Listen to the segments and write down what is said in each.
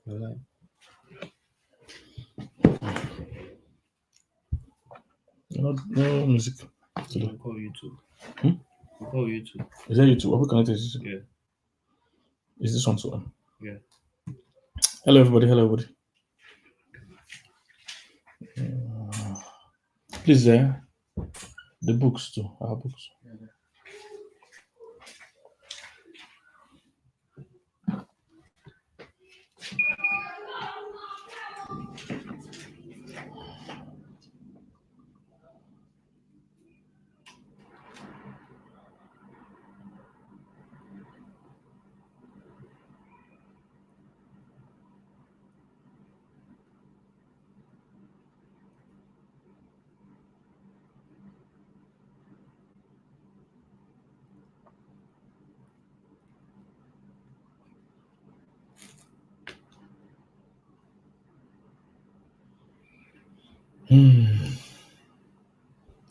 No music. We'll call YouTube. We'll call YouTube. Is that YouTube? Are we connected? Yeah. Is this one too? Yeah. Hello, everybody. Hello, everybody. Please, the books too. Our books.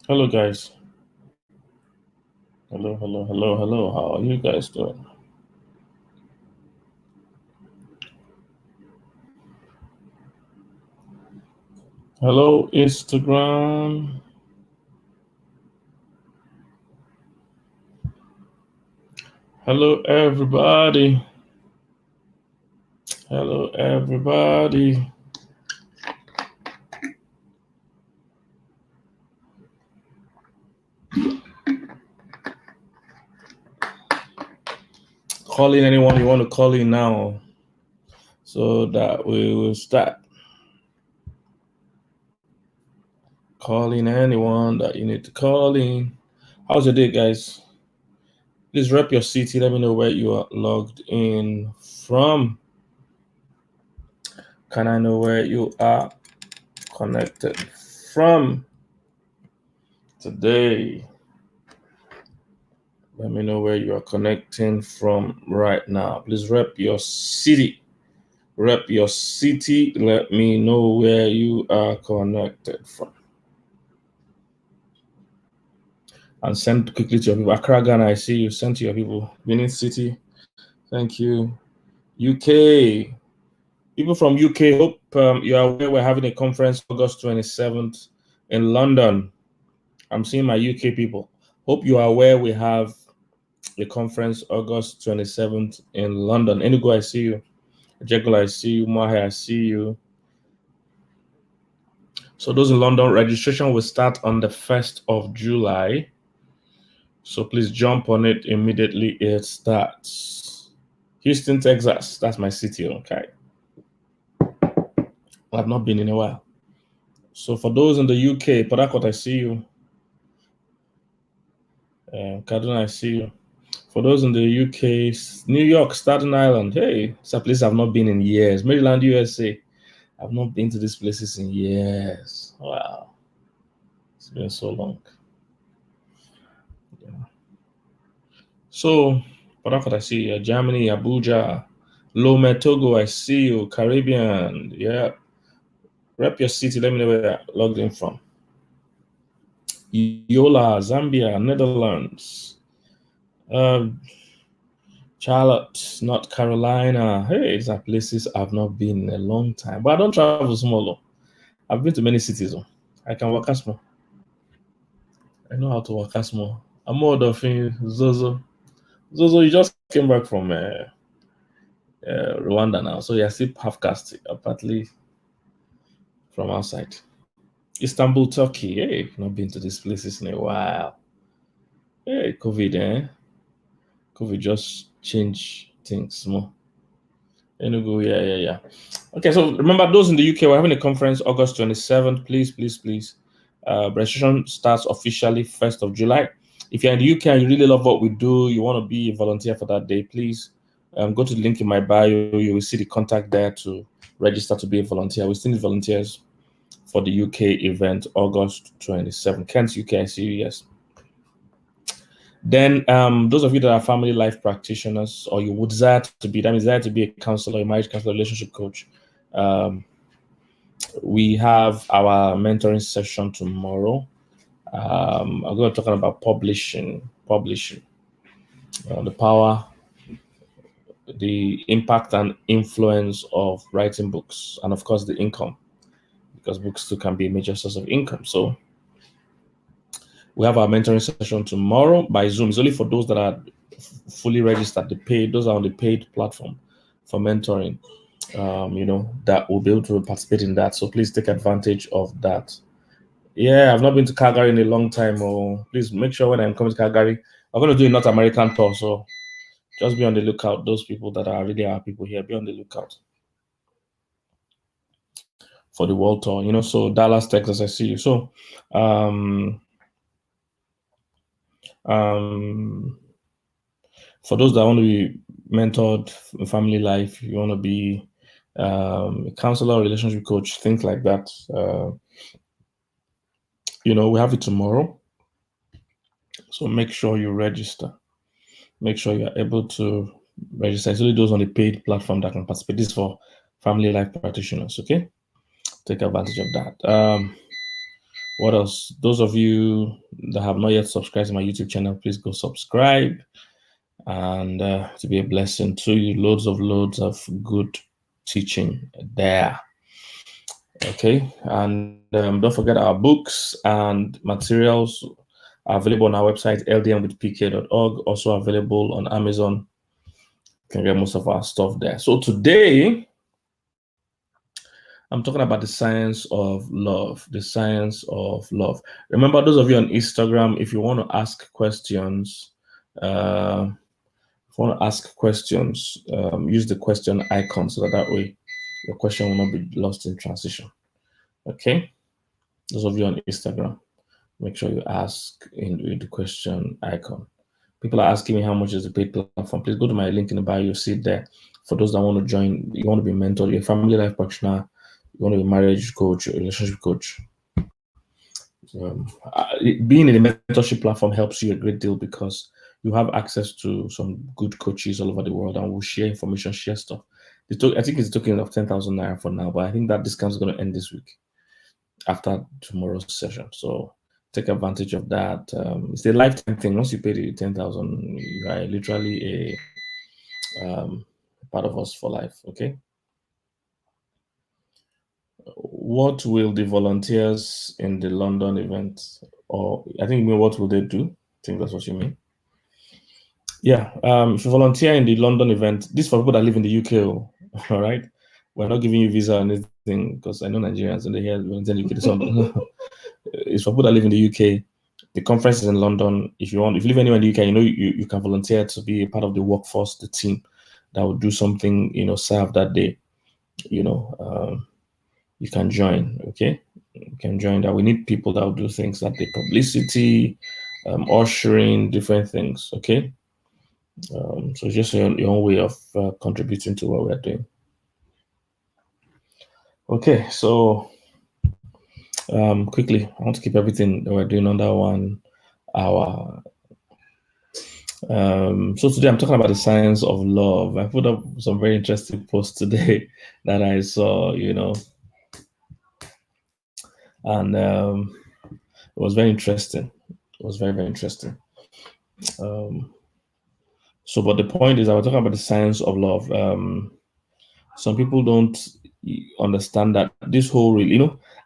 Hello, guys. Hello, hello, hello, hello. How are you guys doing? Hello, Instagram. Hello, everybody. Hello, everybody. Call in anyone you want to call in now so that we will start. Calling anyone that you need to call in. How's your day, guys? Please rep your city. Let me know where you are logged in from. Can I know where you are connected from today? Let me know where you are connecting from right now. Please rep your city. Rep your city. Let me know where you are connected from. And send quickly to your people. Accra, Ghana, I see you. Send to your people. Benin City, thank you. UK, people from UK, hope you are aware we're having a conference August 27th in London. I'm seeing my UK people. Hope you are aware we have a conference August 27th in London. Enugu, I see you. Jekyll, I see you. Mahe, I see you. So those in London, registration will start on the 1st of July. So please jump on it immediately it starts. Houston, Texas, that's my city, okay? I've not been in a while. So for those in the UK, Port Harcourt, I see you. Kaduna, I see you. For those in the UK, New York, Staten Island, hey, it's a place I've not been in years. Maryland, USA, I've not been to these places in years. Wow, it's been so long. Yeah. So, Port Harcourt, I see you. Germany, Abuja, Lome, Togo, I see you. Caribbean, yeah. Rep your city, let me know where you're logged in from. Yola, Zambia, Netherlands. Charlotte, North Carolina. Hey, these are places I've not been in a long time. But I don't travel small. I've been to many cities. I can walk small. I know how to walk small. I'm more of Zozo. Zozo, you just came back from Rwanda now. So you're still half cast, partly from outside. Istanbul, Turkey. Hey, not been to these places in a while. Hey, COVID, COVID just changed things more. Enugu, yeah. Okay, so remember those in the UK, we're having a conference August 27th. Please. Registration starts officially 1st of July. If you're in the UK and you really love what we do, you want to be a volunteer for that day, please go to the link in my bio. You will see the contact there to register to be a volunteer. We still need volunteers for the UK event, August 27th. Kent, UK, I see you, yes. Then those of you that are family life practitioners, or you would desire to be, that means desire to be a counselor, a marriage counselor, relationship coach. We have our mentoring session tomorrow. I'm going to talk about publishing, the power the impact and influence of writing books, and of course the income, because books too can be a major source of income. So we have our mentoring session tomorrow by Zoom. It's only for those that are fully registered, those are on the paid platform for mentoring. That will be able to participate in that. So please take advantage of that. Yeah, I've not been to Calgary in a long time. Please make sure when I'm coming to Calgary, I'm going to do a North American tour. So just be on the lookout. Those people that are really our people here, be on the lookout for the world tour. So Dallas, Texas, I see you. So, for those that want to be mentored in family life, you want to be a counselor, relationship coach, things like that. We have it tomorrow. So make sure you register. Make sure you are able to register. It's only those on the paid platform that can participate. This is for family life practitioners, okay? Take advantage of that. What else? Those of you that have not yet subscribed to my YouTube channel, please go subscribe. And to be a blessing to you, loads of good teaching there. Okay, and don't forget our books and materials are available on our website ldmwithpk.org, also available on Amazon. You can get most of our stuff there. So today I'm talking about the science of love. The science of love. Remember, those of you on Instagram, if you want to ask questions, use the question icon so that way your question will not be lost in transition. Okay, those of you on Instagram, make sure you ask in the question icon. People are asking me how much is the paid platform. Please go to my link in the bio. You'll see it there. For those that want to join, you want to be mentored, you're a family life practitioner, you want to be a marriage coach, a relationship coach. Being in a mentorship platform helps you a great deal because you have access to some good coaches all over the world and will share information, share stuff. I think it's a token of 10,000 naira for now, but I think that discount is going to end this week after tomorrow's session. So take advantage of that. It's a lifetime thing. Once you pay the 10,000, you are literally a part of us for life. Okay. What will the volunteers in the London event, or I think you mean what will they do? I think that's what you mean. Yeah, if you volunteer in the London event, this is for people that live in the UK. All right, we're not giving you visa or anything because I know Nigerians and they hear volunteer in the UK. It's for people that live in the UK. The conference is in London. If you live anywhere in the UK, you can volunteer to be a part of the workforce, the team that will do something, serve that day. You can join. Okay, you can join that. We need people that will do things like the publicity, ushering, different things. Okay. So just your own way of contributing to what we're doing. Okay, so quickly, I want to keep everything that we're doing under 1 hour. So today I'm talking about the science of love. I put up some very interesting posts today that I saw, and it was very interesting. It was very, very interesting. But the point is, I was talking about the science of love. Some people don't understand that this whole,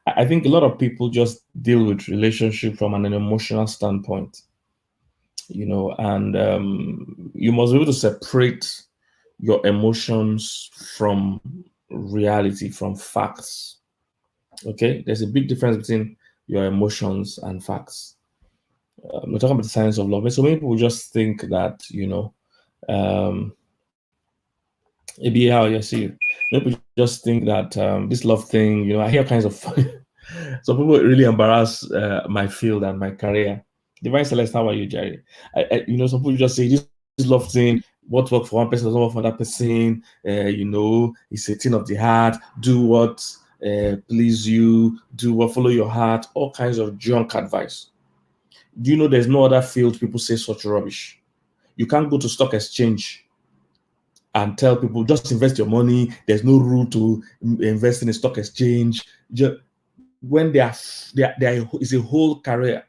I think a lot of people just deal with relationship from an emotional standpoint, and you must be able to separate your emotions from reality, from facts. Okay, there's a big difference between your emotions and facts. We're talking about the science of love. And so many people just think that, maybe how you see it. People just think that this love thing, I hear kinds of some people really embarrass my field and my career. Divine Celeste, how are you, Jerry? Some people just say this love thing, what works for one person doesn't work for that person. It's a thing of the heart. Do what please you. Do what follow your heart. All kinds of junk advice. Do you know there's no other field people say such rubbish? You can't go to stock exchange and tell people just invest your money. There's no rule to invest in a stock exchange. When there is a whole career.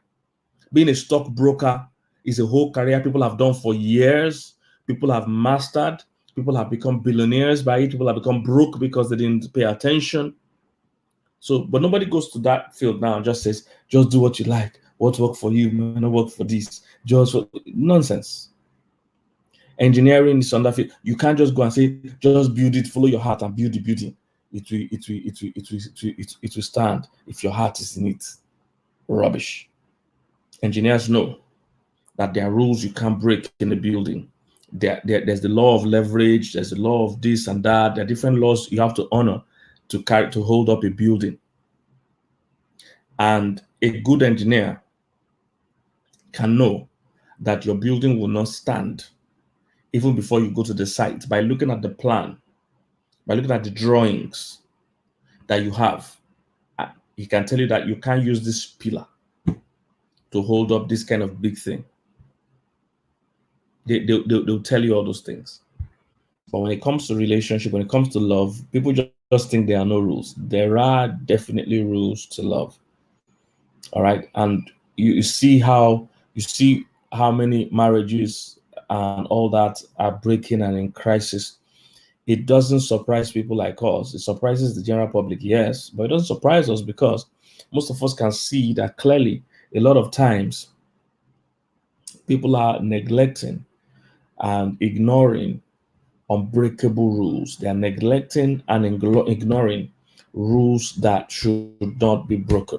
Being a stockbroker is a whole career people have done for years. People have mastered. People have become billionaires by it. People have become broke because they didn't pay attention. So, but nobody goes to that field now and just says, just do what you like. What work for you may not work for this. Just nonsense. Engineering is on that field. You can't just go and say, just build it, follow your heart and build the building. It will stand if your heart is in it. Rubbish. Engineers know that there are rules you can't break in the building. There's the law of leverage, there's the law of this and that. There are different laws you have to honor to hold up a building. And a good engineer can know that your building will not stand even before you go to the site by looking at the plan, by looking at the drawings that you have. He can tell you that you can't use this pillar to hold up this kind of big thing. They'll tell you all those things. But when it comes to relationship, when it comes to love, people just think there are no rules. There are definitely rules to love. All right. And you see how many marriages and all that are breaking and in crisis. It doesn't surprise people like us. It surprises the general public, yes, but it doesn't surprise us because most of us can see that clearly a lot of times people are neglecting and ignoring unbreakable rules. They are neglecting and ignoring rules that should not be broken.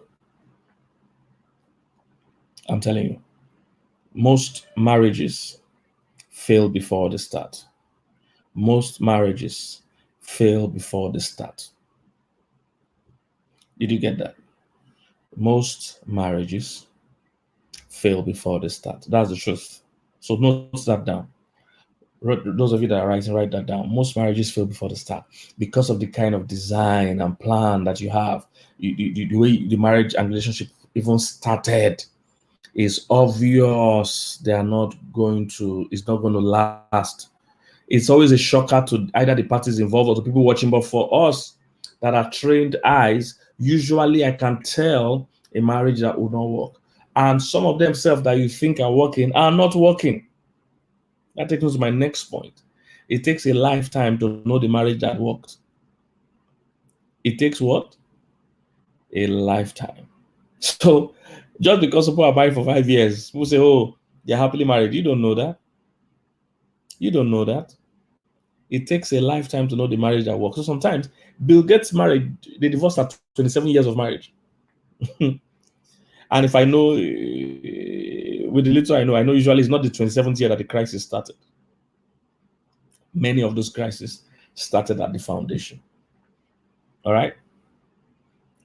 I'm telling you, most marriages fail before the start. Most marriages fail before the start. Did you get that? Most marriages fail before the start. That's the truth. So note that down. Those of you that are writing, write that down. Most marriages fail before the start because of the kind of design and plan that you have. The way the marriage and relationship even started is obvious. It's not going to last. It's always a shocker to either the parties involved or the people watching. But for us that are trained eyes, usually I can tell a marriage that will not work. And some of themselves that you think are working are not working. That takes us to my next point. It takes a lifetime to know the marriage that worked. It takes what? A lifetime. So just because people are married for 5 years, people say, oh, they're happily married. You don't know that. You don't know that. It takes a lifetime to know the marriage that works. So sometimes Bill Gates married, they divorced at 27 years of marriage. And if I know, with the little I know usually it's not the 27th year that the crisis started. Many of those crises started at the foundation. All right?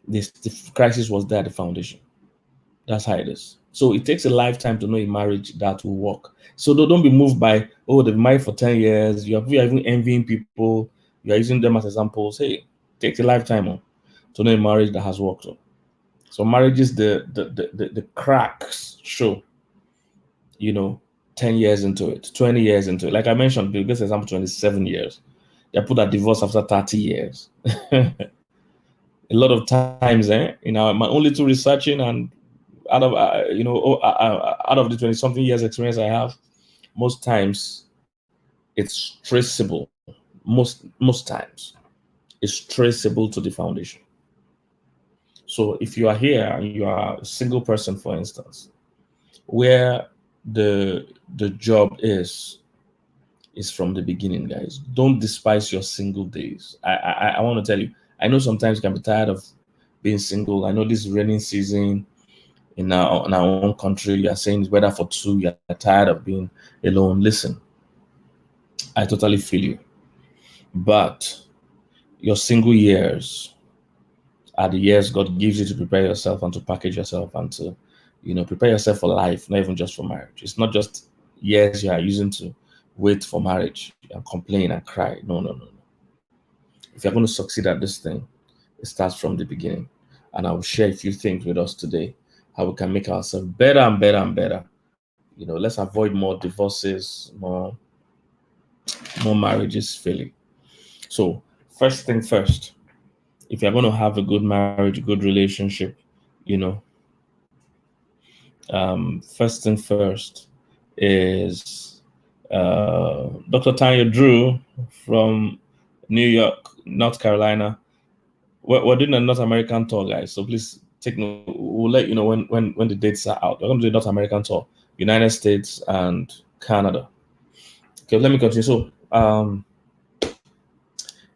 The crisis was there at the foundation. That's how it is. So it takes a lifetime to know a marriage that will work. So don't be moved by, oh, they've been married for 10 years. You're even envying people. You're using them as examples. Hey, it takes a lifetime to know a marriage that has worked. So marriages, the cracks show, 10 years into it, 20 years into it. Like I mentioned, Bill Gates example, 27 years. They put that divorce after 30 years. A lot of times, my only two researching and out of out of the 20-something years experience I have, most times it's traceable. Most times it's traceable to the foundation. So if you are here and you are a single person, for instance, where the job is from the beginning, guys. Don't despise your single days. I want to tell you, I know sometimes you can be tired of being single. I know this rainy season in our own country, you are saying it's weather for two, you're tired of being alone. Listen, I totally feel you. But your single years are the years God gives you to prepare yourself and to package yourself and to, prepare yourself for life, not even just for marriage. It's not just years you are using to wait for marriage and complain and cry. No. If you're going to succeed at this thing, it starts from the beginning. And I will share a few things with us today, how we can make ourselves better and better and better. Let's avoid more divorces, more marriages failing. So first thing first, if you're going to have a good marriage, a good relationship, first thing first is Dr. Tanya Drew from New York, North Carolina. We're doing a North American tour, guys. So please take note. We'll let you know when the dates are out. We're going to do a North American tour, United States and Canada. Okay, let me continue. So,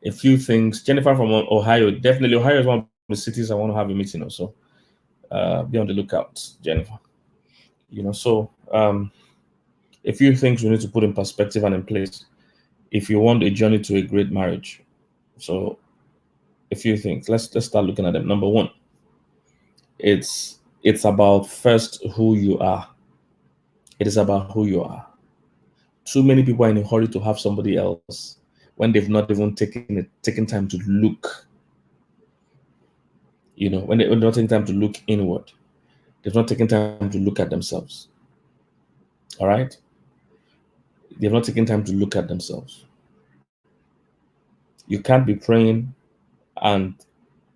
a few things. Jennifer from Ohio. Definitely, Ohio is one of the cities I want to have a meeting also. Be on the lookout, Jennifer. So a few things we need to put in perspective and in place if you want a journey to a great marriage. So a few things. Let's start looking at them. Number one, it's about first who you are. It is about who you are. Too many people are in a hurry to have somebody else when they've not even taken time to look. When they're not taking time to look inward, they've not taken time to look at themselves. All right? They've not taken time to look at themselves. You can't be praying and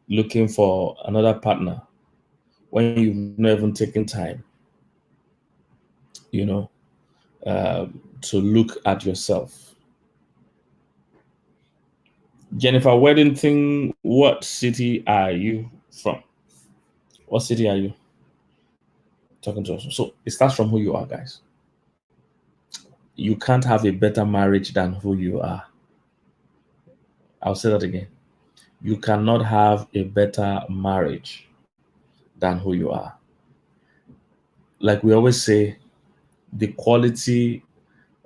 looking for another partner when you've not even taken time, to look at yourself. Jennifer Weddington, what city are you from? What city are you talking to us? So it starts from who you are, guys. You can't have a better marriage than who you are. I'll say that again. You cannot have a better marriage than who you are. Like we always say, the quality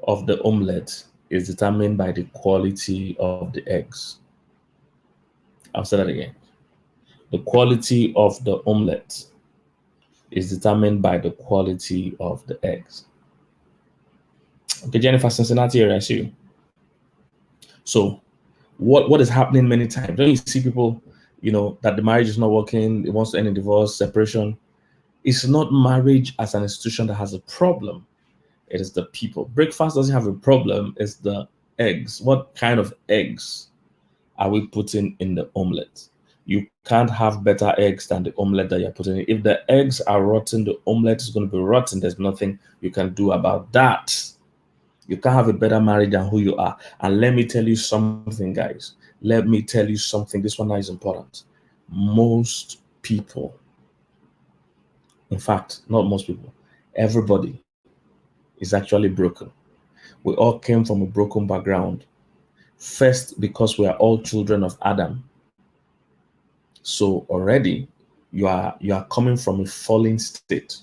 of the omelette is determined by the quality of the eggs. I'll say that again. The quality of the omelette is determined by the quality of the eggs. Okay, Jennifer, Cincinnati area, I see you. So what is happening many times? Don't you see people, that the marriage is not working, it wants to end in divorce, separation? It's not marriage as an institution that has a problem. It is the people. Breakfast doesn't have a problem. It's the eggs. What kind of eggs are we putting in the omelette? You can't have better eggs than the omelette that you're putting in. If the eggs are rotten, the omelette is going to be rotten. There's nothing you can do about that. You can't have a better marriage than who you are. And let me tell you something, guys. Let me tell you something. This one now is important. Most people, in fact, not most people, everybody is actually broken. We all came from a broken background. First, because we are all children of Adam. So already you are coming from a fallen state.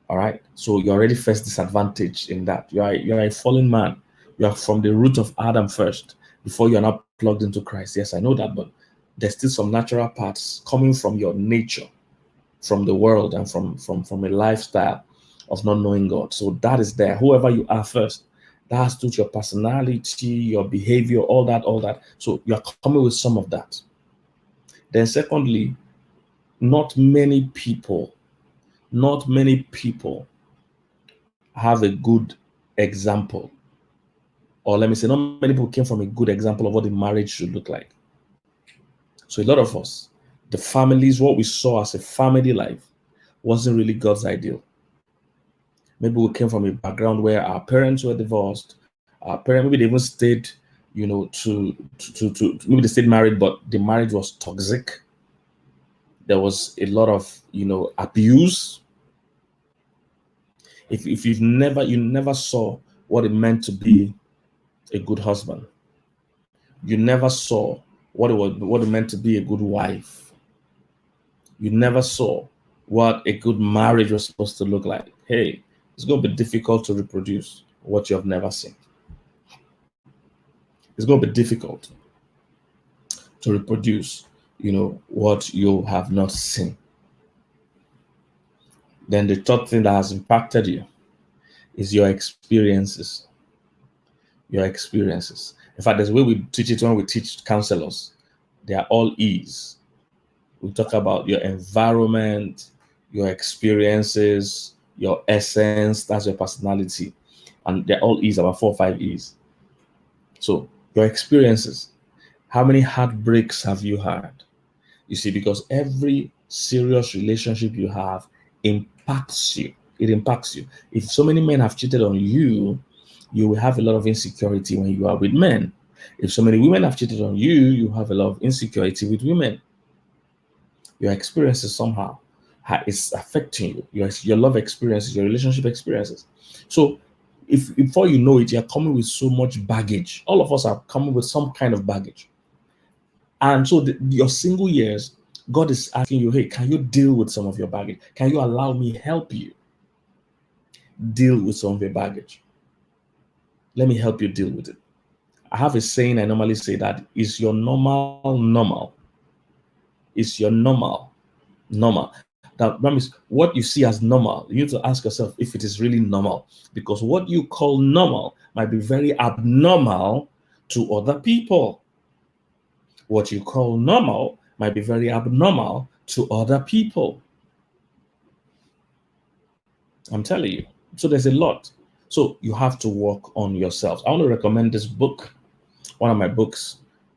All right. So you're already first disadvantaged in that. You are a fallen man. You are from the root of Adam first before you're not plugged into Christ. Yes, I know that, but there's still some natural parts coming from your nature, from the world, and from a lifestyle of not knowing God. So that is there. Whoever you are first, that has to do with your personality, your behavior, all that. So you're coming with some of that. Then secondly, not many people have a good example. Or let me say, not many people came from a good example of what a marriage should look like. So a lot of us, the families, what we saw as a family life wasn't really God's ideal. Maybe we came from a background where our parents were divorced. Our parents, maybe they even stayed, to maybe they stayed married, but the marriage was toxic. There was a lot of, abuse. If you never saw what it meant to be a good husband. You never saw what it meant to be a good wife. You never saw what a good marriage was supposed to look like. Hey, it's going to be difficult to reproduce what you have never seen. It's going to be difficult to reproduce, what you have not seen. Then the third thing that has impacted you is your experiences. Your experiences. In fact, there's a way we teach it when we teach counselors. They are all E's. We talk about your environment, your experiences, your essence, that's your personality. And they're all E's, about 4 or 5 E's. So your experiences, how many heartbreaks have you had? You see, because every serious relationship you have impacts you. It impacts you. If so many men have cheated on you, you will have a lot of insecurity when you are with men. If so many women have cheated on you, you have a lot of insecurity with women. Your experiences somehow is affecting you. Your love experiences, your relationship experiences. So if before you know it, you're coming with so much baggage. All of us are coming with some kind of baggage. And so your single years, God is asking you, hey, can you deal with some of your baggage? Can you allow me help you deal with some of your baggage? Let me help you deal with it. I have a saying I normally say that is your normal. Is your normal. That means what you see as normal, you need to ask yourself if it is really normal. Because what you call normal might be very abnormal to other people. What you call normal might be very abnormal to other people. I'm telling you. So there's a lot. So you have to work on yourselves. I want to recommend this book. One of my books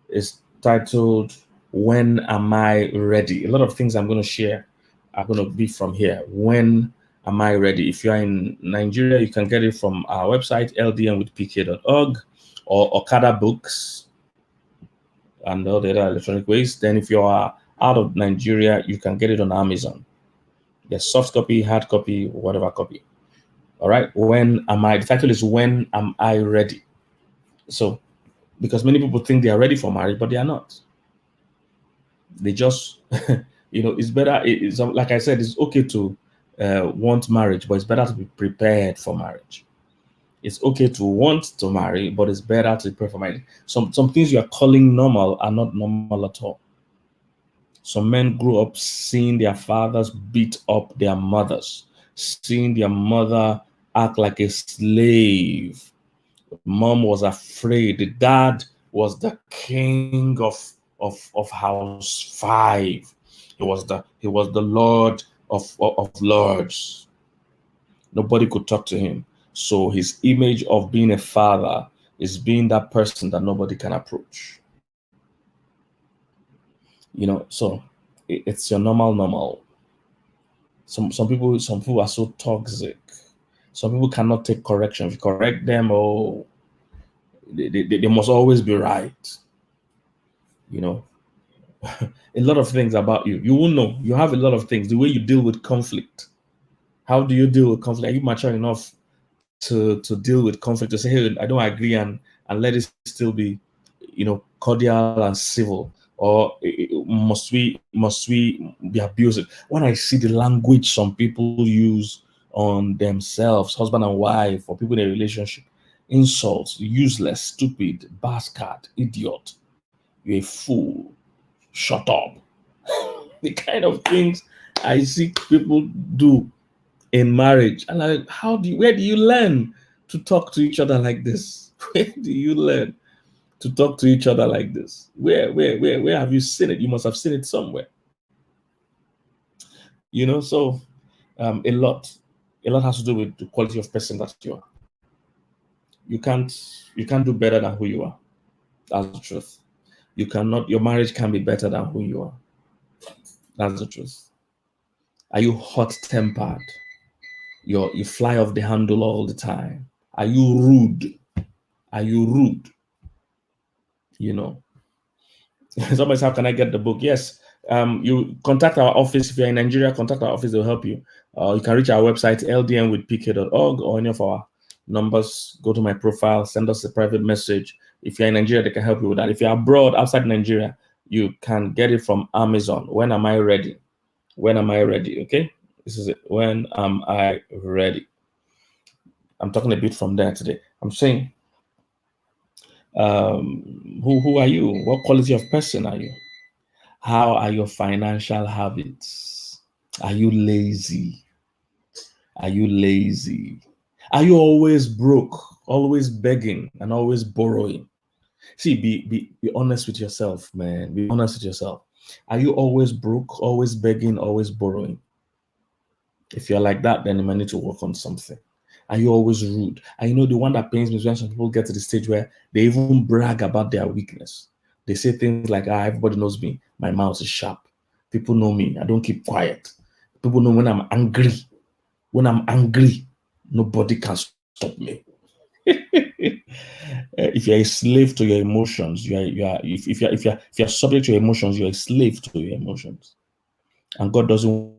is titled When Am I Ready? A lot of things I'm going to share are going to be from here. When Am I Ready? If you're in Nigeria, you can get it from our website, ldnwithpk.org, or Okada Books and all the other electronic ways. Then if you are out of Nigeria, you can get it on Amazon. There's soft copy, hard copy, whatever copy. All right. The title is When Am I Ready? So, because many people think they are ready for marriage, but they are not. They just, it's better. It's like I said, it's okay to want marriage, but it's better to be prepared for marriage. It's okay to want to marry, but it's better to prepare for marriage. Some things you are calling normal are not normal at all. Some men grew up seeing their fathers beat up their mothers, seeing their mother act like a slave. Mom was afraid. The dad was the king of house five. He was the Lord of lords. Nobody could talk to him. So his image of being a father is being that person that nobody can approach. So it's your normal. Some people are so toxic. Some people cannot take correction. If you correct them, they must always be right. A lot of things about you. You will know. You have a lot of things. The way you deal with conflict. How do you deal with conflict? Are you mature enough to deal with conflict, to say, hey, I don't agree, and let it still be, cordial and civil? Or must we be abusive? When I see the language some people use on themselves, husband and wife, or people in a relationship, insults, useless, stupid, bastard, idiot, you're a fool, shut up. The kind of things I see people do in marriage. And like, where do you learn to talk to each other like this? Where do you learn to talk to each other like this? Where have you seen it? You must have seen it somewhere. So a lot has to do with the quality of person that you are. You can't do better than who you are. That's the truth. Your marriage can be better than who you are. That's the truth. Are you hot-tempered? You fly off the handle all the time? Are you rude? Are you rude? Somebody said, how can I get the book? Yes. You contact our office. If you're in Nigeria, contact our office. They'll help you. You can reach our website, ldnwithpk.org, or any of our numbers. Go to my profile, send us a private message. If you're in Nigeria, they can help you with that. If you're abroad, outside Nigeria, you can get it from Amazon. When am I ready? When am I ready? Okay. This is it. When am I ready? I'm talking a bit from there today. I'm saying, who are you? What quality of person are you? How are your financial habits? Are you lazy? Are you lazy? Are you always broke, always begging, and always borrowing? See, be honest with yourself, man. Be honest with yourself. Are you always broke, always begging, always borrowing? If you're like that, then you might need to work on something. Are you always rude? And the one that pains me is when some people get to the stage where they even brag about their weakness. They say things like, everybody knows me. My mouth is sharp. People know me. I don't keep quiet. People know when I'm angry. When I'm angry, nobody can stop me. If you're a slave to your emotions, if you're subject to your emotions, you're a slave to your emotions. And God doesn't.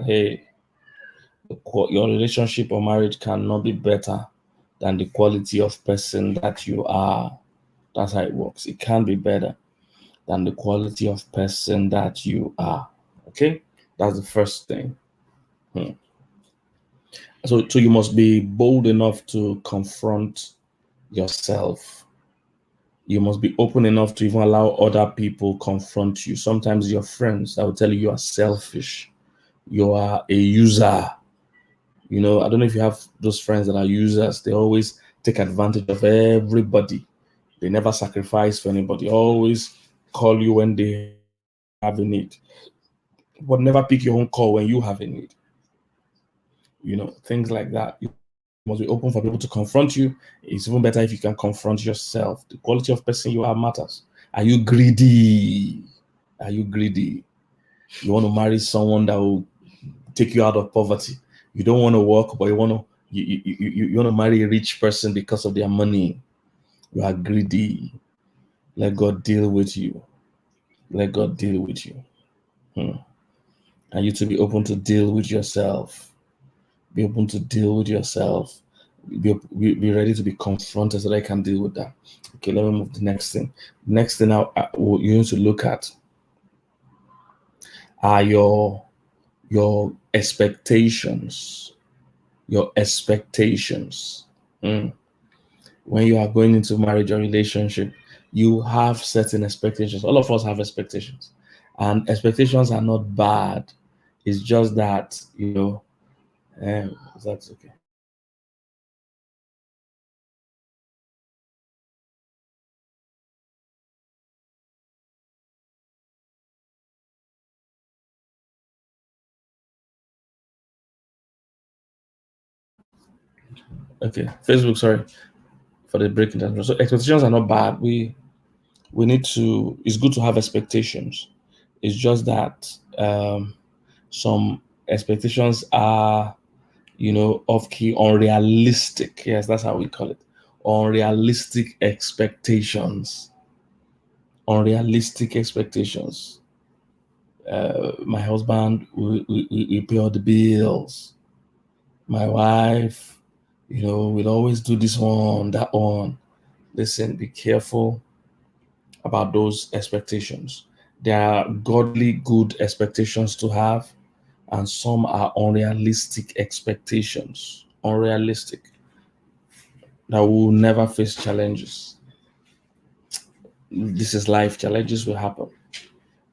Hey, your relationship or marriage cannot be better than the quality of person that you are. That's how it works. It can be better than the quality of person that you are. Okay, that's the first thing. So you must be bold enough to confront yourself. You must be open enough to even allow other people confront you. Sometimes your friends that will tell you are selfish, you are a user. I don't know if you have those friends that are users. They always take advantage of everybody. They never sacrifice for anybody. Always call you when they have a need, but never pick your own call when you have a need. Things like that. You must be open for people to confront you. It's even better if you can confront yourself. The quality of person you are matters. Are you greedy? Are you greedy? You want to marry someone that will take you out of poverty. You don't want to work, but you want to you want to marry a rich person because of their money. You are greedy. Let God deal with you. Let God deal with you. And you to be open to deal with yourself. Be open to deal with yourself. Be ready to be confronted so that I can deal with that. Okay, let me move to the next thing. Next thing you need to look at are your expectations. Your expectations. When you are going into marriage or relationship, you have certain expectations. All of us have expectations, and expectations are not bad. It's just that that's okay. Okay, Facebook. Sorry for the breaking down. So expectations are not bad. We need to. It's good to have expectations. It's just that some expectations are off key, unrealistic. Yes, that's how we call it. Unrealistic expectations. Unrealistic expectations. My husband we pay all the bills. My wife, we'll always do this one, that one. Listen, be careful about those expectations. There are godly good expectations to have, and some are unrealistic expectations. Unrealistic. That will never face challenges. This is life. Challenges will happen.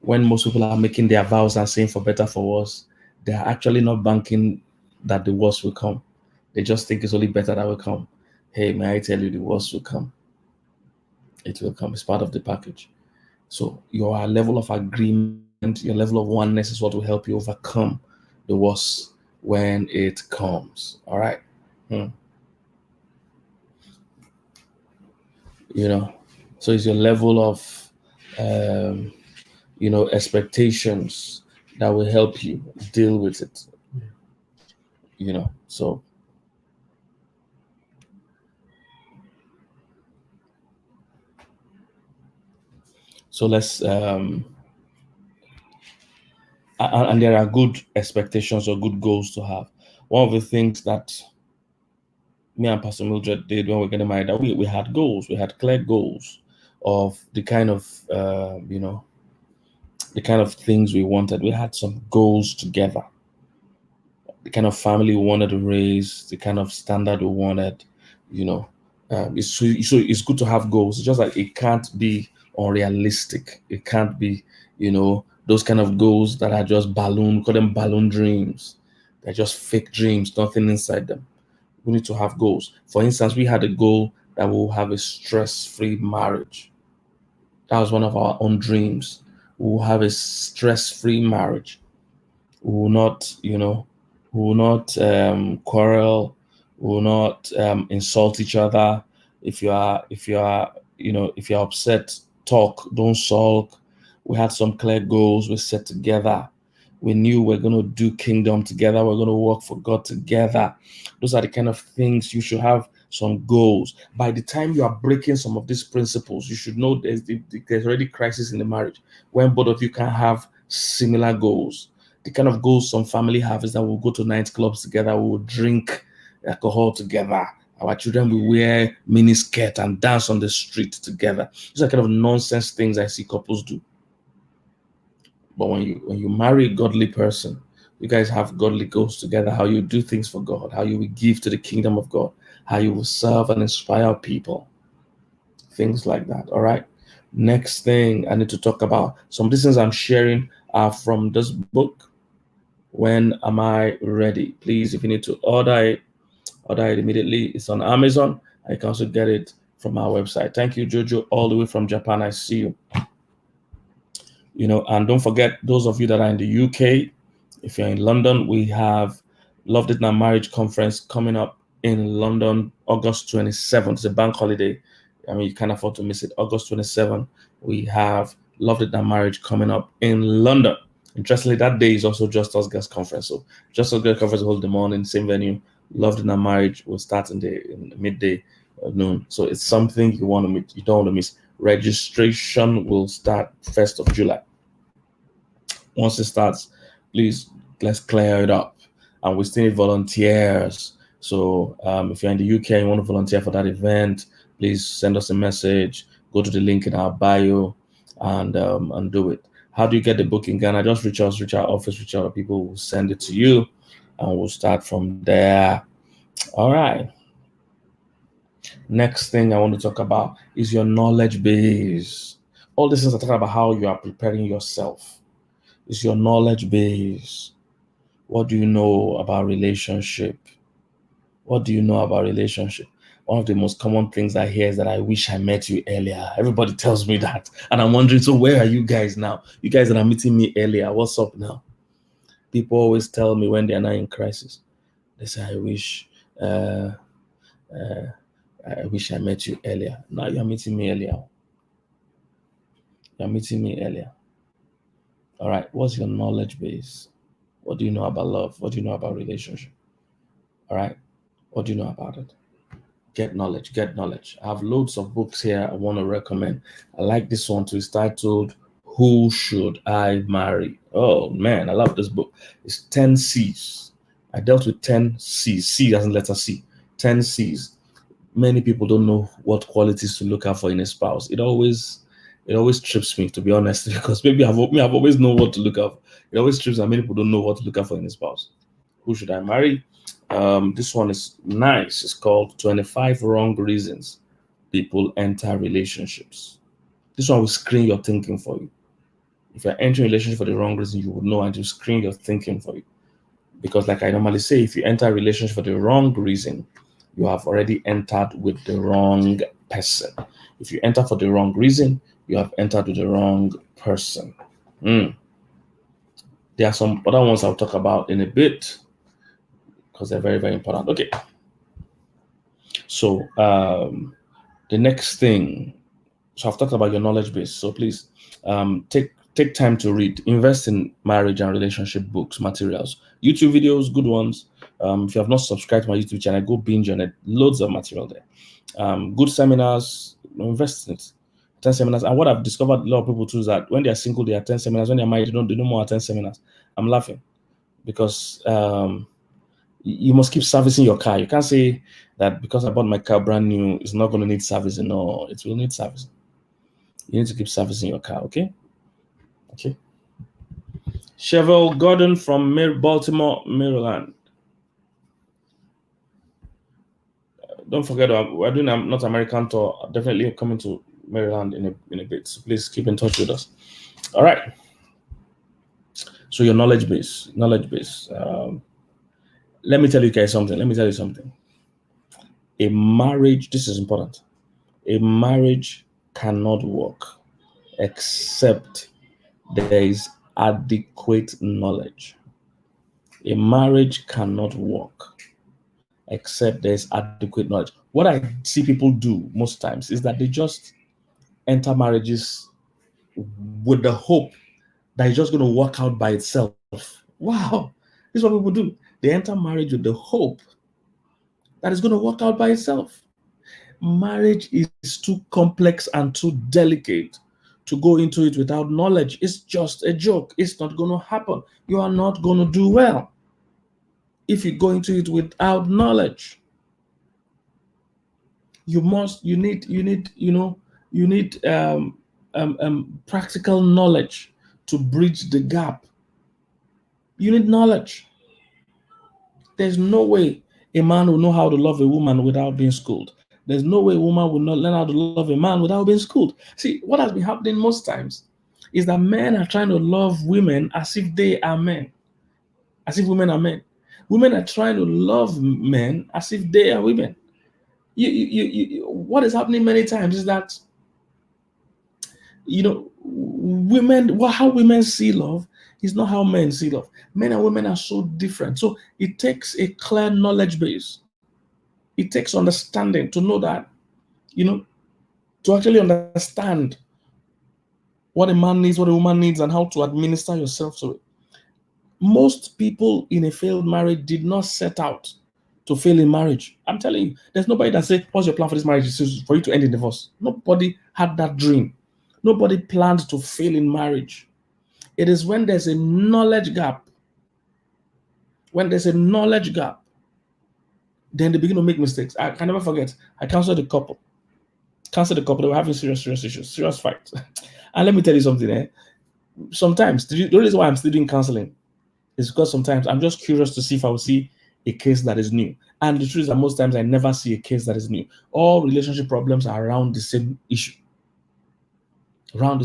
When most people are making their vows and saying for better, for worse, they are actually not banking that the worst will come. They just think it's only better that will come. Hey, may I tell you, the worst will come. It will come. It's part of the package. So your level of agreement, your level of oneness is what will help you overcome the worst when it comes. All right. So it's your level of expectations that will help you deal with it. So let's and there are good expectations or good goals to have. One of the things that me and Pastor Mildred did when we were getting married, that we had goals. We had clear goals of the kind of the kind of things we wanted. We had some goals together. The kind of family we wanted to raise, the kind of standard we wanted. It's good to have goals. It's just like it can't be unrealistic. It can't be, those kind of goals that are just balloon. We call them balloon dreams. They're just fake dreams, nothing inside them. We need to have goals. For instance, we had a goal that we'll have a stress-free marriage. That was one of our own dreams. We'll have a stress-free marriage. We will not, quarrel. We will not insult each other. If you are upset, talk. Don't sulk. We had some clear goals we set together. We knew we're going to do kingdom together. We're going to work for God together. Those are the kind of things you should have some goals. By the time you are breaking some of these principles, you should know there's already crisis in the marriage when both of you can have similar goals. The kind of goals some family have is that we'll go to nightclubs together, we'll drink alcohol together. Our children will wear mini skirt and dance on the street together. These are kind of nonsense things I see couples do. But when you marry a godly person, you guys have godly goals together, how you do things for God, how you will give to the kingdom of God, how you will serve and inspire people, things like that. All right. Next thing I need to talk about, some of these things I'm sharing are from this book, When Am I Ready? Please, if you need to order it immediately. It's on Amazon. I can also get it from our website. Thank you, Jojo, all the way from Japan. I see you. And don't forget, those of you that are in the UK, if you're in London, we have Loved It Now Marriage Conference coming up in London, August 27th. It's a bank holiday. I mean, you can't afford to miss it. August 27th, we have Loved It Now Marriage coming up in London. Interestingly, that day is also Just Us Girls Conference. So Just Us Girls Conference will hold the morning, same venue. Loved It Now Marriage will start in the midday noon. So it's something you don't want to miss. Registration will start 1st of July. Once it starts, please, let's clear it up. And we still need volunteers. So if you're in the UK and you want to volunteer for that event, please send us a message. Go to the link in our bio and do it. How do you get the book in Ghana? Just reach our office, reach out to people who will send it to you, and we'll start from there. All right. Next thing I want to talk about is your knowledge base. All these things are talking about how you are preparing yourself. It's your knowledge base. What do you know about relationship? What do you know about relationship? One of the most common things I hear is that I wish I met you earlier. Everybody tells me that. And I'm wondering, so where are you guys now? You guys that are meeting me earlier, what's up now? People always tell me when they're not in crisis. They say, I wish I met you earlier. Now you're meeting me earlier. You're meeting me earlier. All right. What's your knowledge base? What do you know about love? What do you know about relationship? All right. What do you know about it? Get knowledge. I have loads of books here I want to recommend. I like this one too. It's titled, Who Should I Marry? Oh man, I love this book. It's 10 C's. I dealt with 10 C's. C as in letter C. 10 C's. Many people don't know what qualities to look out for in a spouse. It always trips me, to be honest, because maybe I've always known what to look out for. It always trips me. Many people don't know what to look out for in a spouse. Who should I marry? This one is nice. It's called 25 Wrong Reasons People Enter Relationships. This one will screen your thinking for you. If you're entering a relationship for the wrong reason, you would know, and to screen your thinking for you. Because like I normally say, if you enter a relationship for the wrong reason, you have already entered with the wrong person. If you enter for the wrong reason, you have entered with the wrong person. There are some other ones I'll talk about in a bit, because they're very, very important. Okay. So the next thing, so I've talked about your knowledge base. So please take Take time to read. Invest in marriage and relationship books, materials, YouTube videos, good ones. If you have not subscribed to my YouTube channel, go binge on it. Loads of material there. Good seminars. Invest in it. Attend seminars. And what I've discovered, a lot of people too, is that when they are single, they attend seminars. When they're married, they no more attend seminars. I'm laughing because you must keep servicing your car. You can't say that because I bought my car brand new, it's not going to need servicing. No, it will need servicing. You need to keep servicing your car, okay? Okay. Chevelle Gordon from Baltimore, Maryland. Don't forget, we're doing a North American tour. Definitely coming to Maryland in a bit. So please keep in touch with us. All right. So your knowledge base. Let me tell you guys something. A marriage, this is important. A marriage cannot work except there is adequate knowledge. A marriage cannot work except there's adequate knowledge. What I see people do most times is that they just enter marriages with the hope that it's just going to work out by itself. Wow, this is what people do. They enter marriage with the hope that it's going to work out by itself. Marriage is too complex and too delicate to go into it without knowledge. It's just a joke. It's not going to happen. You are not going to do well if you go into it without knowledge. You need practical knowledge to bridge the gap. You need knowledge. There's no way a man will know how to love a woman without being schooled. There's no way a woman will not learn how to love a man without being schooled. See, what has been happening most times is that men are trying to love women as if they are men, as if women are men. Women are trying to love men as if they are women. What is happening many times is that, how women see love is not how men see love. Men and women are so different. So it takes a clear knowledge base. It takes understanding to know that, to actually understand what a man needs, what a woman needs, and how to administer yourself to it. Most people in a failed marriage did not set out to fail in marriage. I'm telling you, there's nobody that said, what's your plan for this marriage? It's for you to end in divorce. Nobody had that dream. Nobody planned to fail in marriage. It is when there's a knowledge gap. When there's a knowledge gap, then they begin to make mistakes. I can never forget. I counseled a couple. They were having serious issues, serious fights. And let me tell you something. Sometimes, the reason why I'm still doing counseling is because sometimes I'm just curious to see if I will see a case that is new. And the truth is that most times I never see a case that is new. All relationship problems are around the same issue. One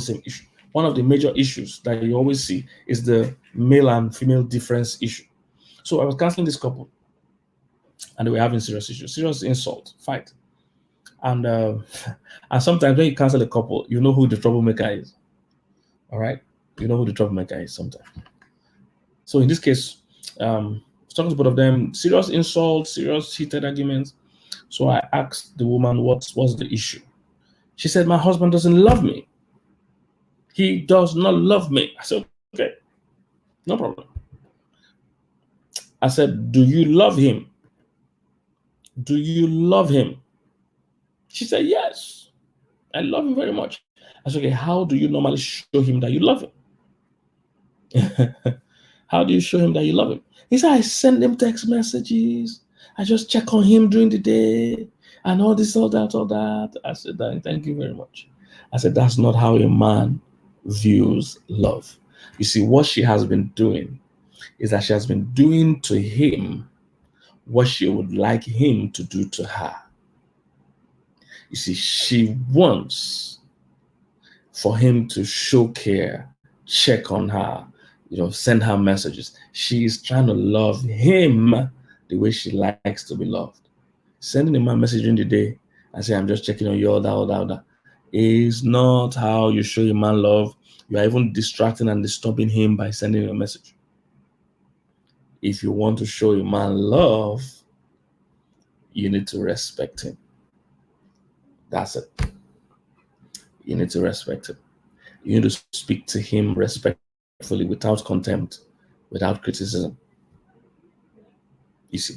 of the major issues that you always see is the male and female difference issue. So I was counseling this couple, and they were having serious issues, serious insult, fight. And sometimes when you counsel a couple, you know who the troublemaker is. All right? You know who the troublemaker is sometimes. So in this case, talking to both of them, serious insults, serious heated arguments. So I asked the woman, what's the issue? She said, my husband doesn't love me. He does not love me. I said, okay, no problem. I said, do you love him? Do you love him? She said, yes, I love him very much. I said, okay, how do you normally show him that you love him? How do you show him that you love him? He said, I send him text messages. I just check on him during the day and all this, all that. I said, thank you very much. I said, that's not how a man views love. You see, what she has been doing is that she has been doing to him what she would like him to do to her. You see, she wants for him to show care, check on her, send her messages. She is trying to love him the way she likes to be loved. Sending a man a message during the day and say, I'm just checking on you, all that, is not how you show a man love. You are even distracting and disturbing him by sending a message. If you want to show a man love, you need to respect him. That's it. You need to respect him. You need to speak to him respectfully, without contempt, without criticism. You see?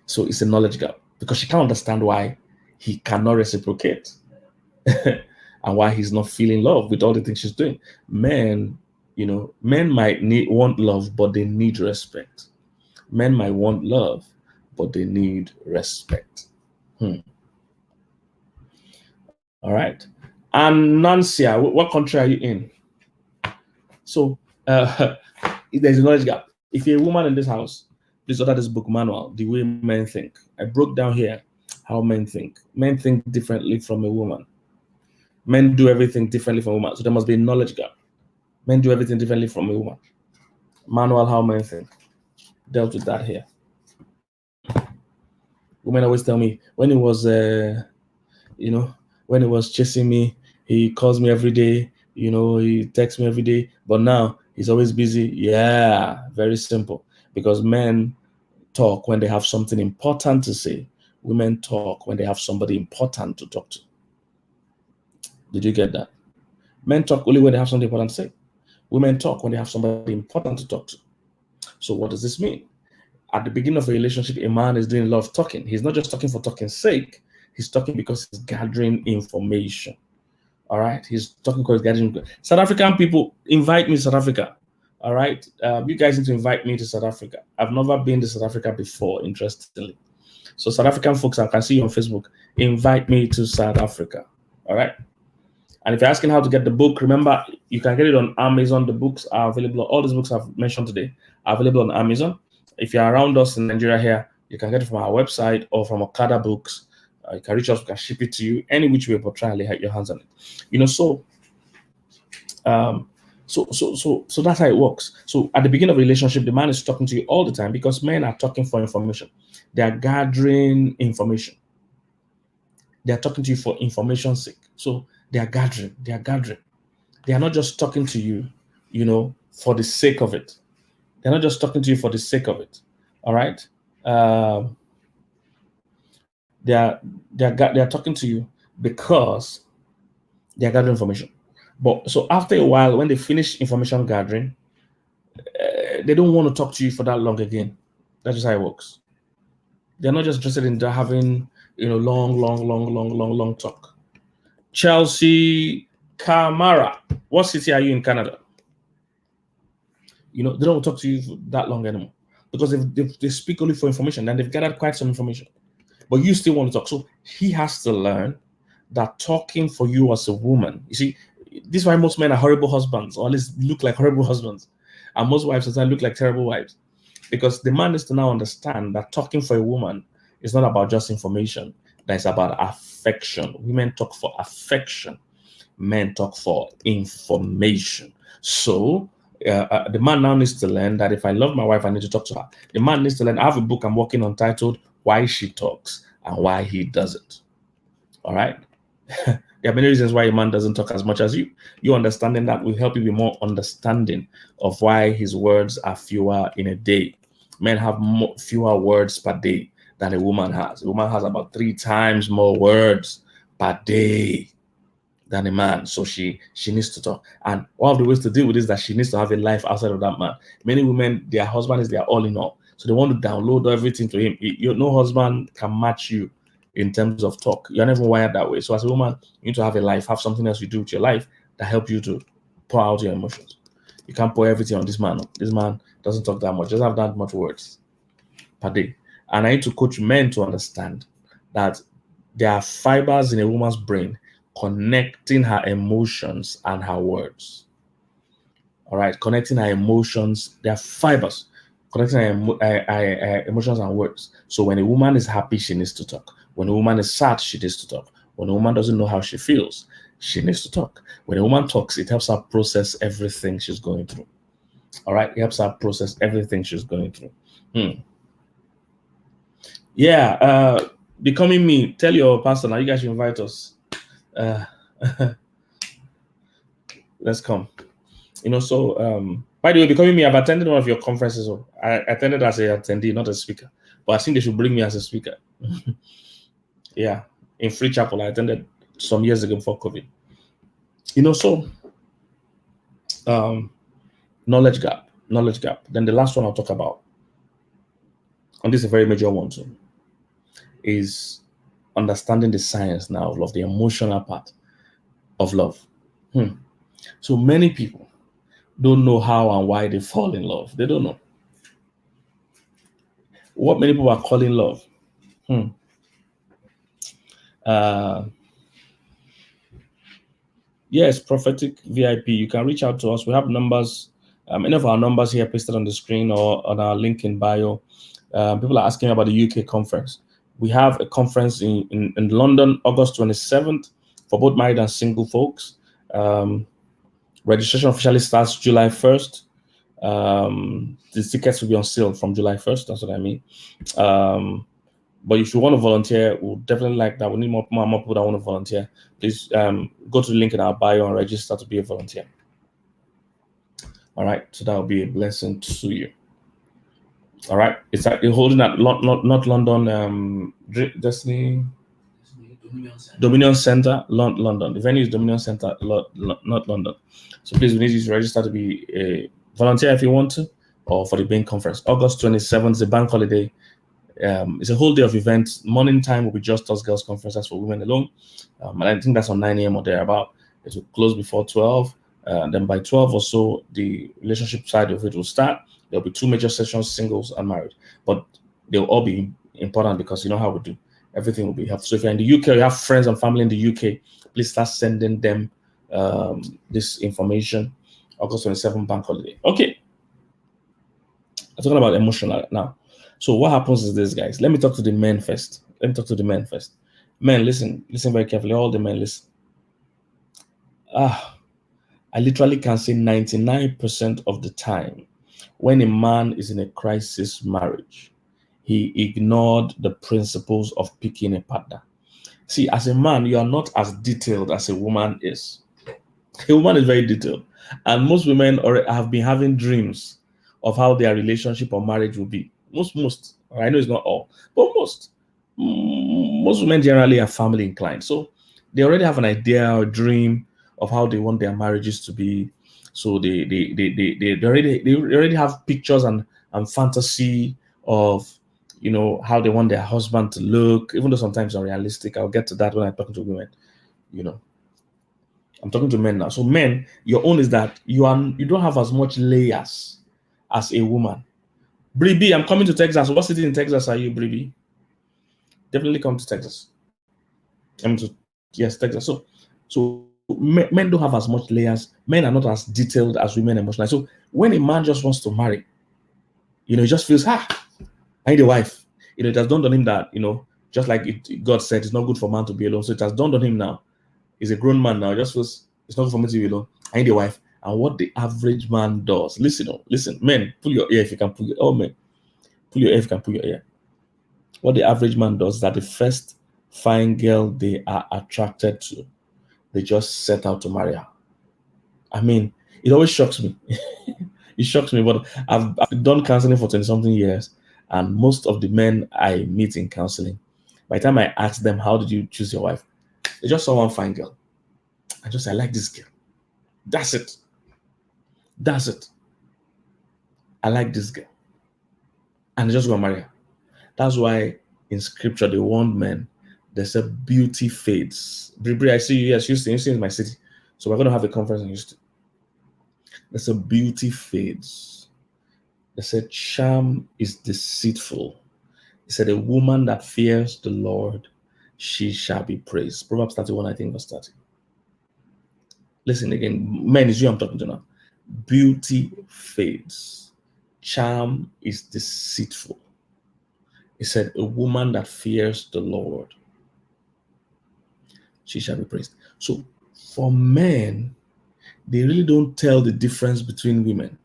So it's a knowledge gap because she can't understand why he cannot reciprocate and why he's not feeling love with all the things she's doing. Men, men might want love, but they need respect. Men might want love, but they need respect. All right. And Nancia, what country are you in? So there's a knowledge gap. If you're a woman in this house, please order this book manual, The Way Men Think. I broke down here how men think. Men think differently from a woman. Men do everything differently from a woman. So there must be a knowledge gap. Men do everything differently from a woman. Manual, how men think. Dealt with that here. Women always tell me when he was, when he was chasing me, he calls me every day. He texts me every day. But now he's always busy. Yeah, very simple. Because men talk when they have something important to say. Women talk when they have somebody important to talk to. Did you get that? Men talk only when they have something important to say. Women talk when they have somebody important to talk to. So what does this mean? At the beginning of a relationship, a man is doing a lot of talking. He's not just talking for talking's sake. He's talking because he's gathering information. All right? He's talking because he's gathering. South African people, invite me to South Africa. All right? You guys need to invite me to South Africa. I've never been to South Africa before, interestingly. So South African folks, I can see you on Facebook. Invite me to South Africa. All right? And if you're asking how to get the book, remember, you can get it on Amazon. The books are available. All these books I've mentioned today are available on Amazon. If you're around us in Nigeria here, you can get it from our website or from Okada Books. You can reach us, we can ship it to you any which way, but try and lay your hands on it. So that's how it works. So at the beginning of a relationship, the man is talking to you all the time because men are talking for information. They are gathering information. They are talking to you for information's sake. So they are gathering. They are not just talking to you, for the sake of it. They're not just talking to you for the sake of it. All right. They are talking to you because they are gathering information. But so after a while, when they finish information gathering, they don't want to talk to you for that long again. That's just how it works. They're not just interested in having long talk. Chelsea Kamara, what city are you in Canada? They don't talk to you for that long anymore because they speak only for information, and they've gathered quite some information. But you still want to talk. So he has to learn that talking for you as a woman, you see, this is why most men are horrible husbands, or at least look like horrible husbands. And most wives sometimes look like terrible wives. Because the man needs to now understand that talking for a woman is not about just information, that it's about affection. Women talk for affection. Men talk for information. So the man now needs to learn that if I love my wife, I need to talk to her. The man needs to learn. I have a book I'm working on titled Why She Talks and Why He Doesn't. All right? There are many reasons why a man doesn't talk as much as you. You understanding that will help you be more understanding of why his words are fewer in a day. Men have fewer words per day than a woman has. A woman has about 3 times more words per day than a man. So she needs to talk. And one of the ways to deal with this is that she needs to have a life outside of that man. Many women, their husband is their all in all. So they want to download everything to him. No husband can match you in terms of talk. You're never wired that way. So as a woman, you need to have a life, have something else you do with your life that help you to pour out your emotions. You can't pour everything on this man. This man doesn't talk that much, doesn't have that much words per day. And I need to coach men to understand that there are fibers in a woman's brain connecting her emotions and her words. All right, connecting her emotions, there are fibers connecting her emotions and words. So when a woman is happy, she needs to talk. When a woman is sad, she needs to talk. When a woman doesn't know how she feels, she needs to talk. When a woman talks, it helps her process everything she's going through. All right, it helps her process everything she's going through. Yeah, Becoming Me, tell your pastor now, you guys should invite us. Let's come. By the way, Becoming Me, I've attended one of your conferences. I attended as an attendee, not a speaker. But I think they should bring me as a speaker. In Free Chapel, I attended some years ago before COVID. So Knowledge gap. Knowledge gap. Then the last one I'll talk about, and this is a very major one too, is understanding the science now of love, the emotional part of love. So many people don't know how and why they fall in love. They don't know what many people are calling love. Uh, yes, prophetic VIP. You can reach out to us. We have numbers. Any of our numbers here pasted on the screen or on our link in bio. People are asking about the UK conference. We have a conference in London, August 27th, for both married and single folks. Registration officially starts July 1st. The tickets will be on sale from July 1st. That's what I mean. But if you want to volunteer, we'll definitely like that. We need more people that want to volunteer. Please go to the link in our bio and register to be a volunteer. All right, so that will be a blessing to you. All right, it's holding at not London, Destiny Dominion Center, London. The venue is Dominion Center, not London. So please, we need you to register to be a volunteer if you want to, or for the main conference. August 27th is a bank holiday. It's a whole day of events. Morning time will be just us girls conference. That's for women alone. And I think that's on 9 a.m. or thereabout. It will close before 12. Then by 12 or so, the relationship side of it will start. There'll be 2 major sessions, singles and married. But they'll all be important because you know how we do. Everything will be helpful. So if you're in the UK, you have friends and family in the UK, please start sending them this information. August 27th, bank holiday. Okay. I'm talking about emotional now. So what happens is this, guys. Let me talk to the men first. Men, listen very carefully. All the men, listen. I literally can say 99% of the time, when a man is in a crisis marriage, he ignored the principles of picking a partner. See, as a man, you are not as detailed as a woman is. A woman is very detailed, and most women have been having dreams of how their relationship or marriage will be. Most. I know it's not all, but most women generally are family inclined, so they already have an idea or dream of how they want their marriages to be. So they already have pictures and fantasy of how they want their husband to look, even though sometimes unrealistic. I'll get to that when I'm talking to women. I'm talking to men now. So men, your own is that you don't have as much layers as a woman. Bribi, I'm coming to Texas. What city in Texas are you, Bribi? Definitely come to Texas. Yes, Texas. So men don't have as much layers. Men are not as detailed as women emotionally. So when a man just wants to marry, he just feels, I need a wife. It has dawned on him that, just like God said, it's not good for man to be alone. So it has dawned on him now. He's a grown man now. Just feels it's not good for me to be alone. I need a wife. And what the average man does, listen, men, pull your ear if you can pull your men. Pull your ear if you can pull your ear. What the average man does is that the first fine girl they are attracted to, they just set out to marry her. I mean, it always shocks me. It shocks me, but I've done counseling for 20-something years, and most of the men I meet in counseling, by the time I ask them, how did you choose your wife? They just saw one fine girl. I like this girl. That's it. I like this girl. And they just go and marry her. That's why in scripture they warned men, they said beauty fades. Bribri, I see you. Yes, Houston. Houston is my city. So we're going to have a conference in Houston. They said beauty fades. They said charm is deceitful. He said a woman that fears the Lord, she shall be praised. Proverbs 31, I think, verse 30. Listen again, men, is you I'm talking to now. Beauty fades. Charm is deceitful. He said, a woman that fears the Lord, she shall be praised. So for men, they really don't tell the difference between women.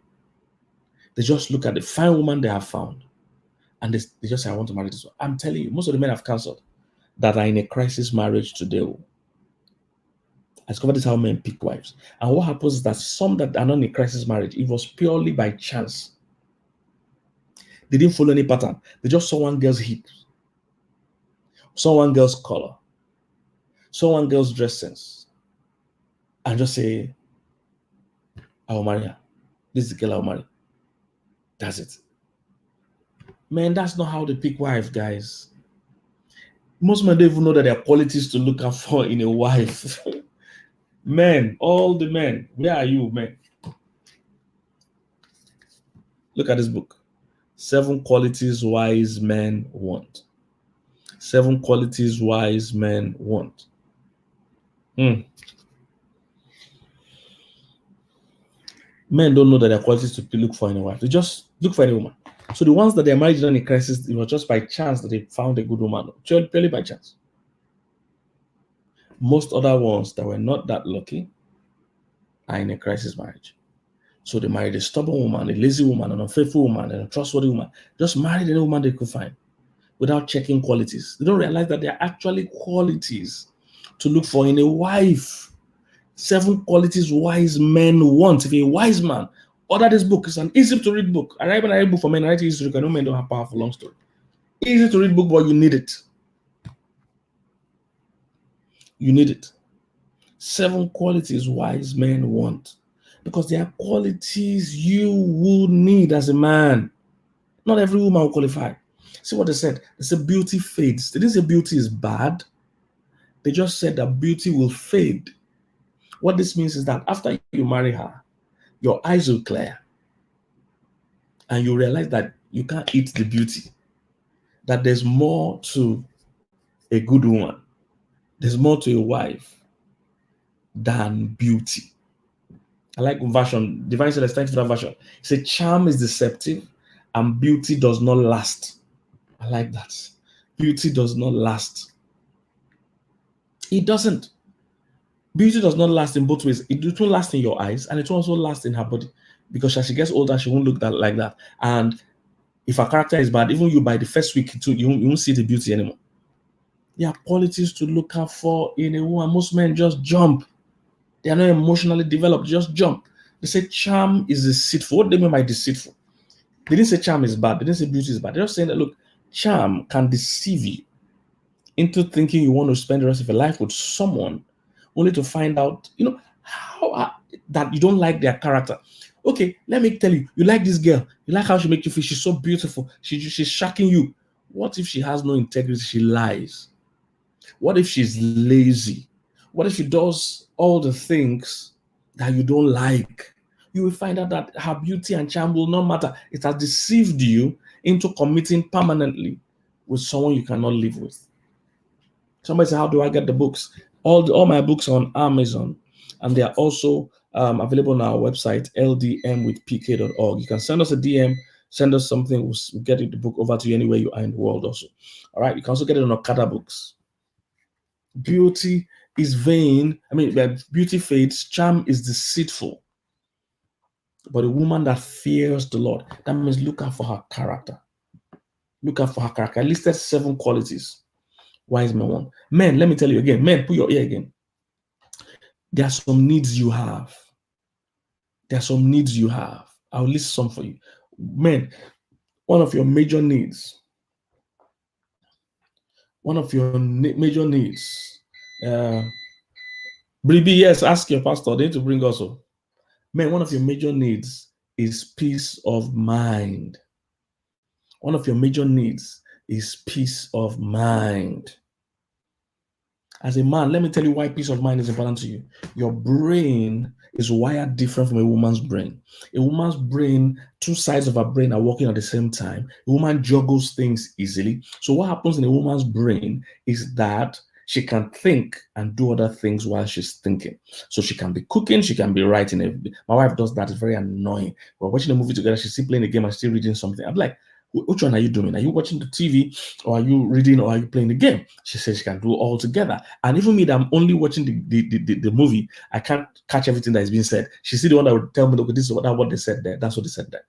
They just look at the fine woman they have found, and they just say, I want to marry this one. I'm telling you, most of the men I've counseled that are in a crisis marriage today, I discovered this how men pick wives. And what happens is that some that are not in a crisis marriage, it was purely by chance. They didn't follow any pattern. They just saw one girl's hips, saw one girl's color, saw one girl's dress sense, and just say, I'll marry her. This is the girl I'll marry. That's it. Man, that's not how they pick wives, guys. Most men don't even know that there are qualities to look out for in a wife. Men, all the men, where are you, men? Look at this book. 7 qualities wise men want. 7 qualities wise men want. Men don't know that there are qualities to look for in a wife. They just look for any woman. So the ones that they're married in a crisis, it was just by chance that they found a good woman. Purely by chance. Most other ones that were not that lucky are in a crisis marriage. So they married a stubborn woman, a lazy woman, an unfaithful woman, an untrustworthy woman. Just married any woman they could find without checking qualities. They don't realize that there are actually qualities to look for in a wife. 7 qualities wise men want. If you're a wise man, order this book. It's an easy to read book. I write a book for men. I write it easy to read. I know men don't have powerful long story. Easy to read book, but you need it. You need it. 7 qualities wise men want. Because there are qualities you will need as a man. Not every woman will qualify. See what they said? They said beauty fades. They didn't say beauty is bad. They just said that beauty will fade. What this means is that after you marry her, your eyes will clear. And you realize that you can't eat the beauty. That there's more to a good woman. There's more to a wife than beauty. I like version. Divine said, thanks for that version. He said, charm is deceptive and beauty does not last. I like that. Beauty does not last. It doesn't. Beauty does not last in both ways. It won't last in your eyes and it will also last in her body. Because as she gets older, she won't look like that. And if her character is bad, even you by the first week, you won't see the beauty anymore. There are qualities to look out for in a woman. Most men just jump. They are not emotionally developed, just jump. They say charm is deceitful. What do they mean by deceitful? They didn't say charm is bad. They didn't say beauty is bad. They're just saying that, look, charm can deceive you into thinking you want to spend the rest of your life with someone only to find out, how that you don't like their character. Okay, let me tell you, you like this girl. You like how she makes you feel. She's so beautiful. She's shocking you. What if she has no integrity? She lies. What if she's lazy? What if she does all the things that you don't like? You will find out that her beauty and charm will not matter. It has deceived you into committing permanently with someone you cannot live with. Somebody said, how do I get the books? All my books are on Amazon, and they are also available on our website, ldmwithpk.org. You can send us a DM, send us something. We'll get the book over to you anywhere you are in the world also. All right. You can also get it on Okada Books. Beauty is vain. Beauty fades. Charm is deceitful. But a woman that fears the Lord, that means look out for her character. Look out for her character. I listed 7 qualities wise men want. Men, let me tell you again. Men, put your ear again. There are some needs you have. I'll list some for you. Men, one of your major needs. Bribi, yes, ask your pastor. They need to bring also. Men, one of your major needs is peace of mind. One of your major needs is peace of mind. As a man, let me tell you why peace of mind is important to you. Your brain is wired different from a woman's brain. A woman's brain, 2 sides of her brain are working at the same time. A woman juggles things easily. So what happens in a woman's brain is that she can think and do other things while she's thinking. So she can be cooking, she can be writing. My wife does that. It's very annoying. We're watching a movie together. She's still playing a game and still reading something. I'm like, which one are you doing? Are you watching the TV, or are you reading, or are you playing the game? She says she can do all together. And even me, that I'm only watching the movie, I can't catch everything that is being said. She's the one that would tell me, look, this is what they said there. That's what they said there.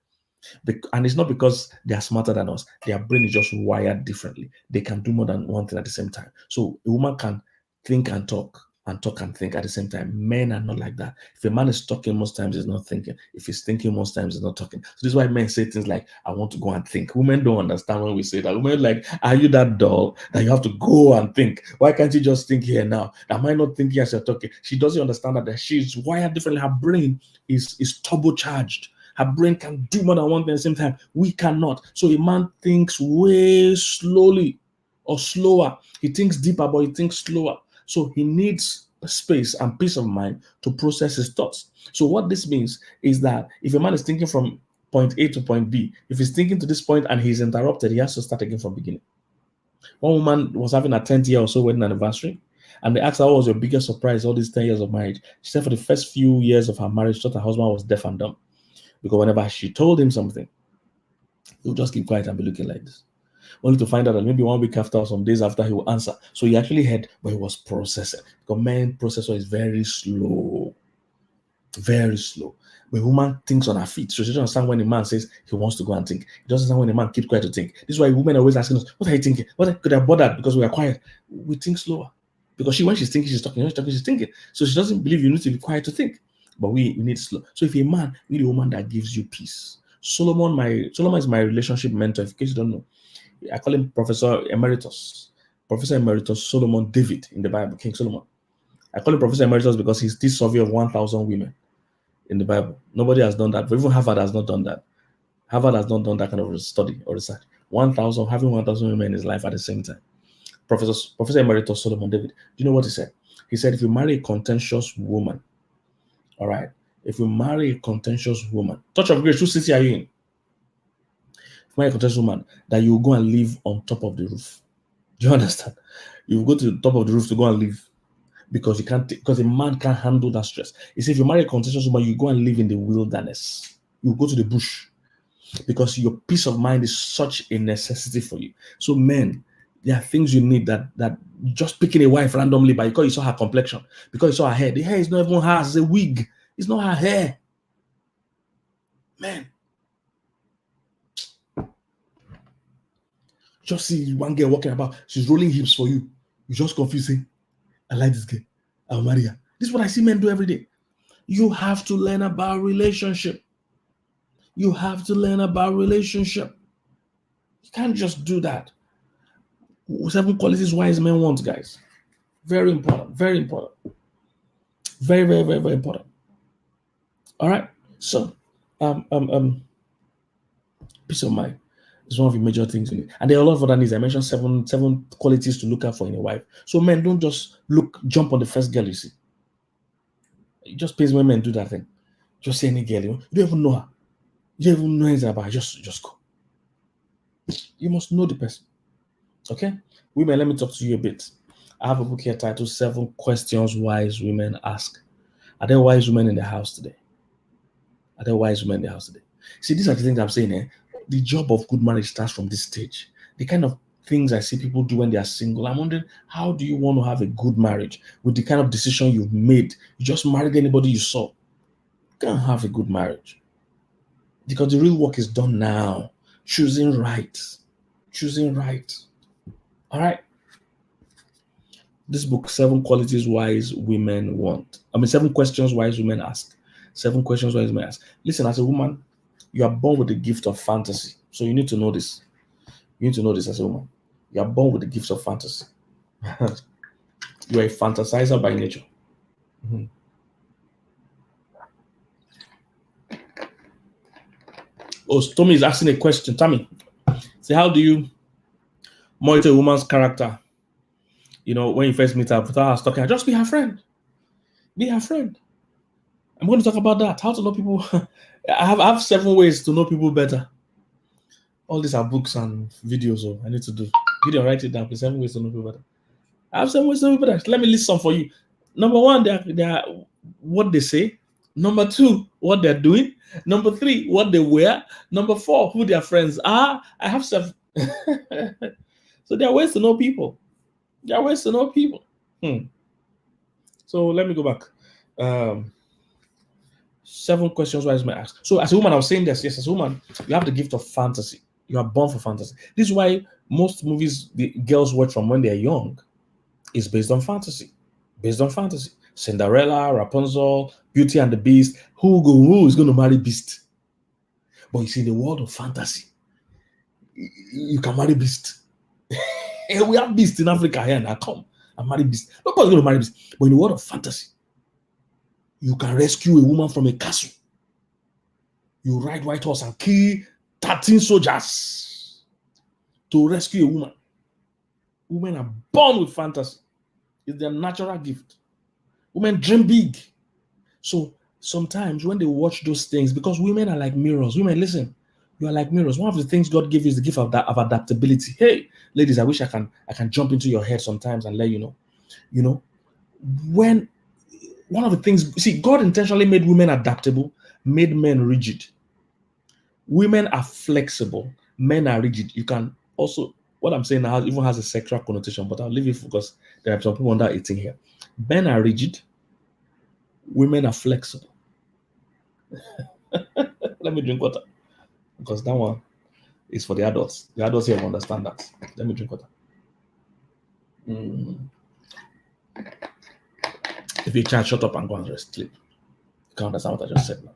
And it's not because they are smarter than us. Their brain is just wired differently. They can do more than one thing at the same time. So a woman can think and talk and talk and think at the same time. Men are not like that. If a man is talking, most times he's not thinking. If he's thinking, most times he's not talking. So this is why men say things like, I want to go and think. Women don't understand when we say that. Women like, are you that dull that you have to go and think? Why can't you just think here now? Am I not thinking as you're talking? She doesn't understand that she's wired differently. Her brain is turbocharged. Her brain can do more than one thing at the same time. We cannot. So a man thinks way slowly or slower. He thinks deeper, but he thinks slower. So he needs space and peace of mind to process his thoughts. So what this means is that if a man is thinking from point A to point B, if he's thinking to this point and he's interrupted, he has to start again from beginning. One woman was having a 10th year or so wedding anniversary, and they asked her, what was your biggest surprise all these 10 years of marriage? She said for the first few years of her marriage, she thought her husband was deaf and dumb. Because whenever she told him something, he would just keep quiet and be looking like this. Only to find out that maybe 1 week after or some days after he will answer. So he actually heard, but he was processing. Because man processor is very slow. Very slow. But a woman thinks on her feet. So she doesn't understand when a man says he wants to go and think. He doesn't understand when a man keeps quiet to think. This is why women are always asking us, what are you thinking? What could I bother? Because we are quiet. We think slower. Because when she's thinking, she's talking. When she's talking, she's thinking. So she doesn't believe you need to be quiet to think. But we need slow. So if you're a man, you need a woman that gives you peace. Solomon is my relationship mentor. In case you don't know, I call him Professor Emeritus. Professor Emeritus Solomon David in the Bible, King Solomon. I call him Professor Emeritus because he's this survey of 1,000 women in the Bible. Nobody has done that. But even Harvard has not done that. Harvard has not done that kind of study or research. Having 1,000 women in his life at the same time. Professor Emeritus Solomon David. Do you know what he said? He said, if you marry a contentious woman, all right, if you marry a contentious woman, touch of grace, which city are you in? My contentious woman, that you go and live on top of the roof. Do you understand? You go to the top of the roof to go and live because you can't, because a man can't handle that stress. He said, if you marry a contentious woman, you go and live in the wilderness. You go to the bush because your peace of mind is such a necessity for you. So, men, there are things you need that just picking a wife randomly by because you saw her complexion, because you saw her hair. The hair is not even hers, it's a wig. It's not her hair. Man. Just see one girl walking about, she's rolling hips for you. You just confusing. I like this girl. I'll marry her. This is what I see men do every day. You have to learn about relationship. You have to learn about relationship. You can't just do that. 7 qualities wise men want, guys. Very important. Very important. Very, very, very, very important. All right. So, peace of mind. It's one of the major things in it. And there are a lot of other needs. I mentioned seven qualities to look out for in a wife. So men, don't just jump on the first girl you see. It just pays when men do that thing. Just say any girl, you don't even know her. You don't even know anything about her. Just go. You must know the person. Okay? Women, let me talk to you a bit. I have a book here titled 7 Questions Wise Women Ask. Are there wise women in the house today? Are there wise women in the house today? See, these are the things I'm saying. The job of good marriage starts from this stage. The kind of things I see people do when they are single. I'm wondering, how do you want to have a good marriage with the kind of decision you've made? You just married anybody you saw. You can't have a good marriage. Because the real work is done now. Choosing right. Choosing right. All right. This book, 7 qualities wise women want. 7 questions wise women ask. 7 questions wise women ask. Listen, as a woman, you are born with the gift of fantasy. So you need to know this. You need to know this as a woman. You are born with the gifts of fantasy. You are a fantasizer by nature. Mm-hmm. Oh, Tommy is asking a question. Tommy, say, how do you monitor a woman's character? You know, when you first meet her, without her talking, just be her friend. Be her friend. I'm going to talk about that. How to know people. I have 7 ways to know people better. All these are books and videos. I need to do. Gideon, write it down. Please. 7 ways to know people better. I have 7 ways to know people better. Let me list some for you. Number 1, they are what they say. Number 2, what they're doing. Number 3, what they wear. Number 4, who their friends are. I have 7. So there are ways to know people. There are ways to know people. So let me go back. 7 questions wise men ask. So as a woman, I was saying this. Yes, as a woman, you have the gift of fantasy. You are born for fantasy. This is why most movies the girls watch from when they're young is based on fantasy. based on fantasy. Cinderella, Rapunzel, Beauty and the Beast. Who is going to marry Beast? But you see, in the world of fantasy, you can marry Beast. We have Beast in Africa here now. Come and marry Beast. Nobody's going to marry Beast. But in the world of fantasy, you can rescue a woman from a castle. You ride white horse and kill 13 soldiers to rescue a woman. Women are born with fantasy. It's their natural gift. Women dream big. So sometimes when they watch those things, because women are like mirrors. Women, listen, you are like mirrors. One of the things God gave you is the gift of adaptability. Hey, ladies, I wish I can jump into your head sometimes and let you know. You know, when one of the things, see, God intentionally made women adaptable, made men rigid. Women are flexible, men are rigid. You can also, what I'm saying now even has a sexual connotation, but I'll leave it because there are some people under 18 here. Men are rigid, women are flexible. Let me drink water because that one is for the adults. The adults here will understand that. Let me drink water. If you can't shut up and go and rest, sleep. You can't understand what I just said now.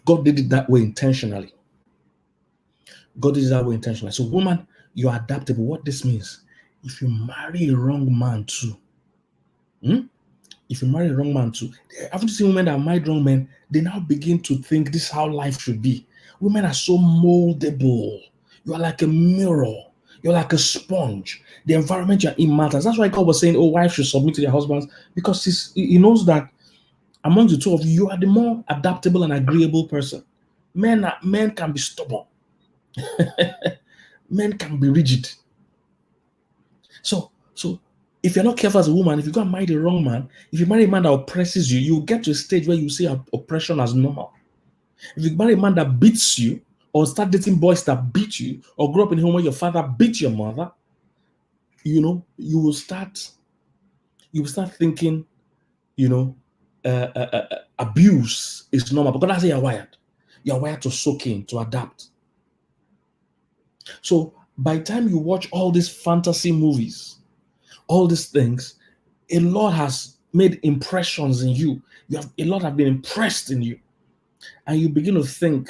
God did it that way intentionally. God did it that way intentionally. So, woman, you're adaptable. What this means, if you marry a wrong man too, if you marry a wrong man too, haven't you seen women that married wrong men? They now begin to think this is how life should be. Women are so moldable. You are like a mirror. You're like a sponge. The environment you're in matters. That's why God was saying, oh, wives should submit to their husbands, because he knows that among the two of you, you are the more adaptable and agreeable person. Men can be stubborn. Men can be rigid. So if you're not careful as a woman, if you go and marry the wrong man, if you marry a man that oppresses you, you'll get to a stage where you see oppression as normal. If you marry a man that beats you, or start dating boys that beat you, or grow up in a home where your father beat your mother, you will start thinking, abuse is normal, because that's how you're wired. You're wired to soak in, to adapt. So by the time you watch all these fantasy movies, all these things, a lot has made impressions in you. A lot have been impressed in you. And you begin to think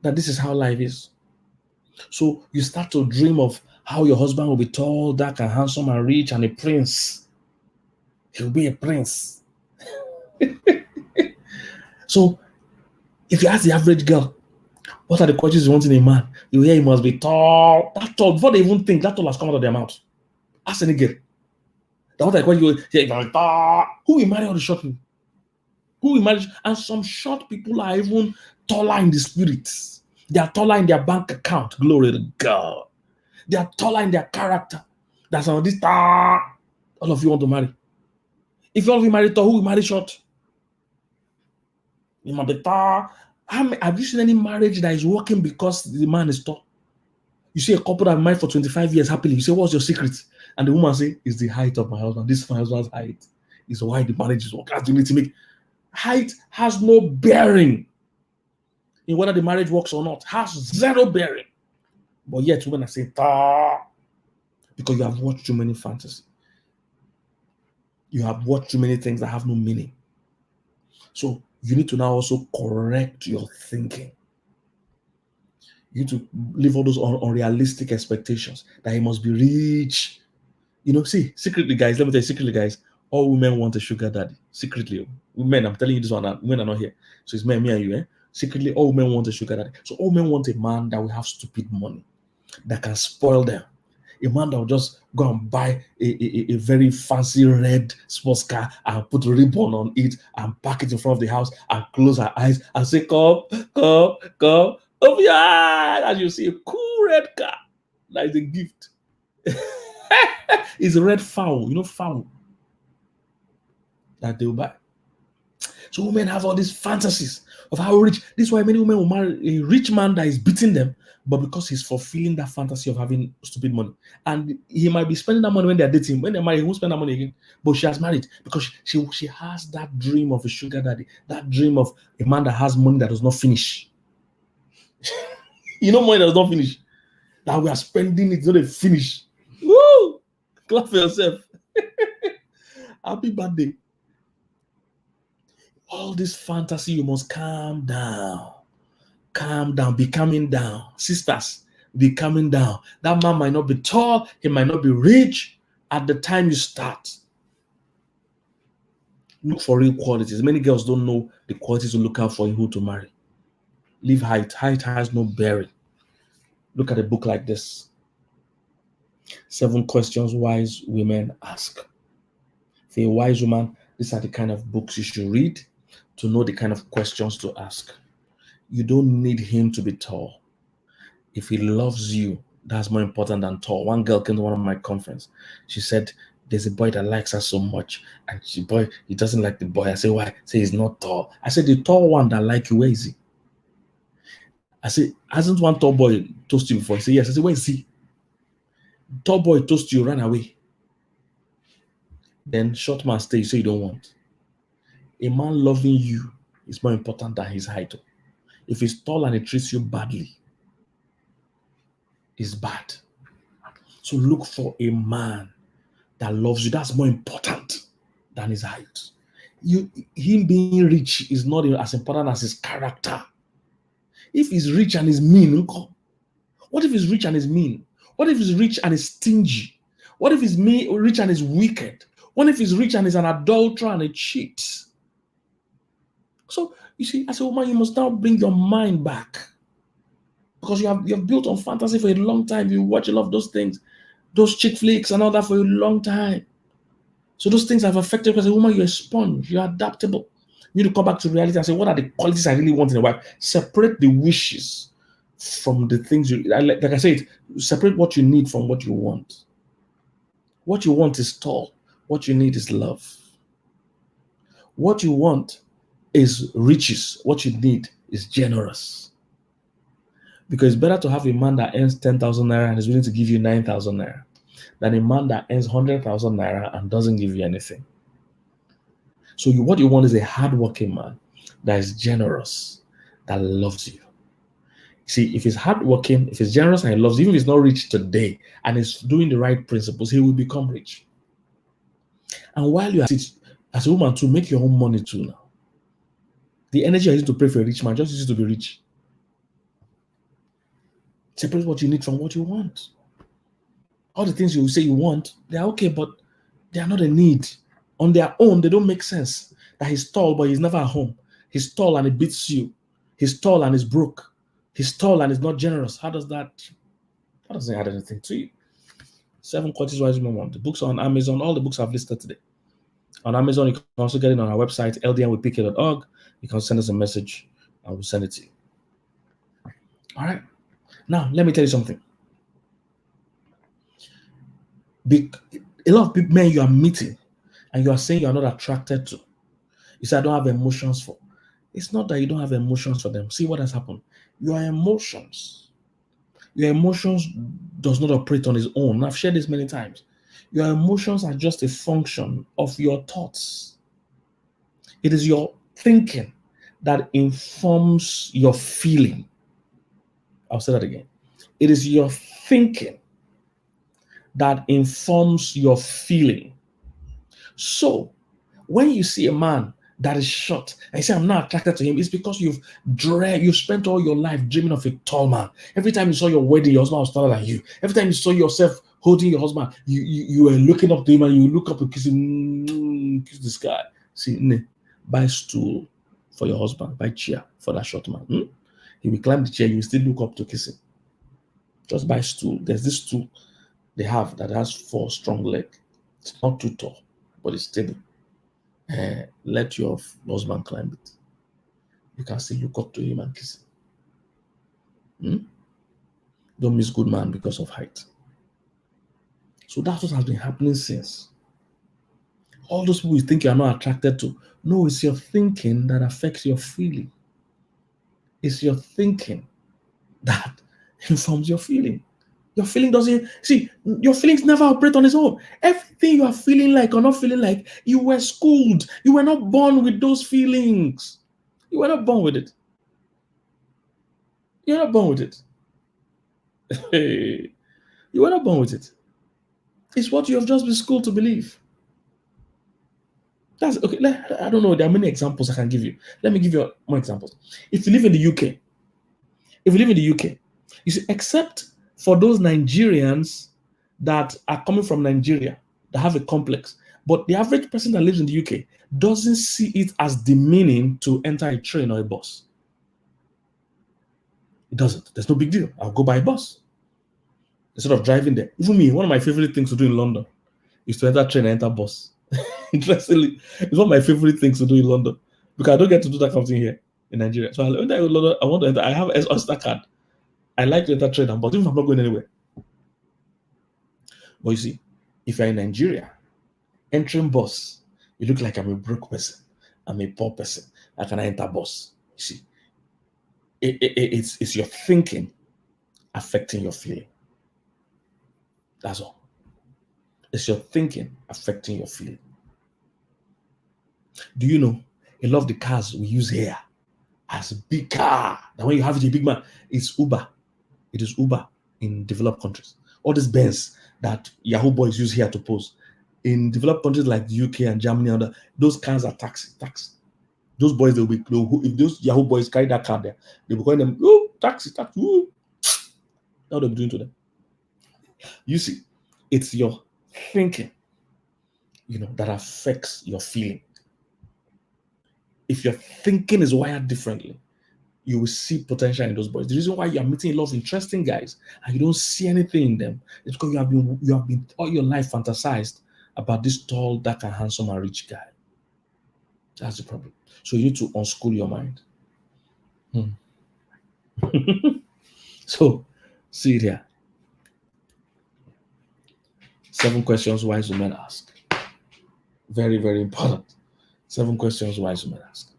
that this is how life is. So you start to dream of how your husband will be tall, dark, and handsome, and rich, and a prince. He'll be a prince. So if you ask the average girl, what are the qualities you want in a man? You hear he must be tall. That tall, before they even think, that tall has come out of their mouth. Ask any girl. That what I call you, who will marry all the short people? Who will marry? And some short people are even taller in the spirits. They are taller in their bank account. Glory to God. They are taller in their character. That's how this all of you want to marry. If all of you marry tall, who will marry short? You might be tall. Have you seen any marriage that is working because the man is tall? You see a couple that married for 25 years happily. You say, what's your secret? And the woman say, it's the height of my husband. This is my husband's height. Is why the marriage is working. That's the to make. Height has no bearing in whether the marriage works or not. Has zero bearing. But yet, women are saying, because you have watched too many fantasies. You have watched too many things that have no meaning. So you need to now also correct your thinking. You need to leave all those unrealistic expectations that he must be rich. See, secretly, guys, let me tell you, secretly, guys, all women want a sugar daddy. Secretly, women, I'm telling you this one, women are not here. So it's me and you, Secretly, all women want a sugar daddy. So all men want a man that will have stupid money, that can spoil them. A man that will just go and buy a very fancy red sports car and put a ribbon on it and park it in front of the house and close her eyes and say, come, open your eyes. And you see a cool red car. That is a gift. It's a red fowl, fowl that they will buy. So women have all these fantasies of how rich. This is why many women will marry a rich man that is beating them, but because he's fulfilling that fantasy of having stupid money. And he might be spending that money when they're dating. When they're married, he won't spend that money again. But she has married because she has that dream of a sugar daddy, that dream of a man that has money that does not finish. Money that does not finish. That we are spending it, not a finish. Woo! Clap for yourself. Happy birthday. All this fantasy, you must calm down. Calm down. Be calming down. Sisters, be calming down. That man might not be tall. He might not be rich at the time you start. Look for real qualities. Many girls don't know the qualities to look out for in who to marry. Leave height. Height has no bearing. Look at a book like this. 7 questions wise women ask. For a wise woman, these are the kind of books you should read to know the kind of questions to ask. You don't need him to be tall. If he loves you, that's more important than tall. One girl came to one of my conference. She said, there's a boy that likes her so much. And he doesn't like the boy. I said, why? I said, he's not tall. I said, the tall one that like you, where is he? I said, hasn't one tall boy toast you before? He said, yes. I said, where is he? Tall boy toast you, ran away. Then short man stay, so you don't want. A man loving you is more important than his height. If he's tall and he treats you badly, it's bad. So look for a man that loves you. That's more important than his height. Him being rich is not as important as his character. If he's rich and he's mean, what if he's rich and he's mean? What if he's rich and he's stingy? What if he's rich and he's wicked? What if he's rich and he's an adulterer and a cheat? So you see, as a woman, you must now bring your mind back, because you have built on fantasy for a long time. You watch a lot of those things, those chick flicks and all that for a long time. So those things have affected you. As a woman, you're a sponge. You're adaptable. You need to come back to reality and say, what are the qualities I really want in a wife? Separate the wishes from the things you like I said, separate what you need from what you want. What you want is tall. What you need is love. What you want is riches. What you need is generous. Because it's better to have a man that earns 10,000 naira and is willing to give you 9,000 naira than a man that earns 100,000 naira and doesn't give you anything. So what you want is a hardworking man that is generous, that loves you. See, if he's hardworking, if he's generous and he loves you, even if he's not rich today and is doing the right principles, he will become rich. And while you are as a woman too, make your own money too now. The energy I used to pray for a rich man, just use it to be rich. Separate what you need from what you want. All the things you say you want, they're okay, but they are not a need. On their own, they don't make sense. That he's tall, but he's never at home. He's tall and he beats you. He's tall and he's broke. He's tall and he's not generous. How doesn't add anything to you? 7 qualities wise women want. The books are on Amazon. All the books I've listed today. On Amazon, you can also get it on our website, ldnwpk.org. You can send us a message and we'll send it to you. All right. Now, let me tell you something. A lot of men you are meeting and you are saying you are not attracted to. You say, I don't have emotions for. It's not that you don't have emotions for them. See what has happened. Your emotions does not operate on its own. I've shared this many times. Your emotions are just a function of your thoughts. It is your thinking that informs your feeling. I'll say that again. It is your thinking that informs your feeling. So, when you see a man that is short and you say, I'm not attracted to him, it's because you've spent all your life dreaming of a tall man. Every time you saw your wedding, your husband was taller than you. Every time you saw yourself holding your husband, you were looking up to him and you look up and kiss him, kiss this guy. See, buy stool for your husband, buy chair for that short man. He will climb the chair, you will still look up to kiss him. Just buy stool. There's this stool they have that has 4 strong legs. It's not too tall, but it's stable. Let your husband climb it. You can still look up to him and kiss him. Don't miss good man because of height. So that's what has been happening since. All those people you think you are not attracted to, no, it's your thinking that affects your feeling. It's your thinking that informs your feeling. Your feeling doesn't, see, your feelings never operate on its own. Everything you are feeling like or not feeling like, you were schooled. You were not born with those feelings. You were not born with it. You're not born with it. You were not born with it. It's what you have just been schooled to believe. That's okay. I don't know. There are many examples I can give you. Let me give you more examples. If you live in the UK, you see, except for those Nigerians that are coming from Nigeria that have a complex, but the average person that lives in the UK doesn't see it as demeaning to enter a train or a bus. It doesn't. There's no big deal. I'll go by a bus instead of driving there. Even me, one of my favorite things to do in London is to enter train and enter bus. Interestingly, it's one of my favorite things to do in London because I don't get to do that kind of thing here in Nigeria. So I want to enter. I have an Oyster card. I like to enter train and bus, even if I'm not going anywhere. But you see, if you're in Nigeria, entering bus, you look like I'm a broke person. I'm a poor person. How can I enter bus? You see, it's your thinking affecting your feeling. That's all. It's your thinking affecting your feeling. Do you know a lot of the cars we use here as a big car, that when you have it a big man, it's Uber. It is Uber in developed countries. All these Benz that Yahoo boys use here to pose. In developed countries like the UK and Germany, and those cars are taxi. Those boys, if those Yahoo boys carry that car there, they'll be calling them, oh, taxi, oh. That's what they'll be doing to them. You see, it's your thinking, that affects your feeling. If your thinking is wired differently, you will see potential in those boys. The reason why you are meeting a lot of interesting guys and you don't see anything in them is because you have been all your life fantasized about this tall, dark, and handsome and rich guy. That's the problem. So you need to unschool your mind. So, see it here. 7 questions wise women ask. Very, very important. 7 questions wise women ask.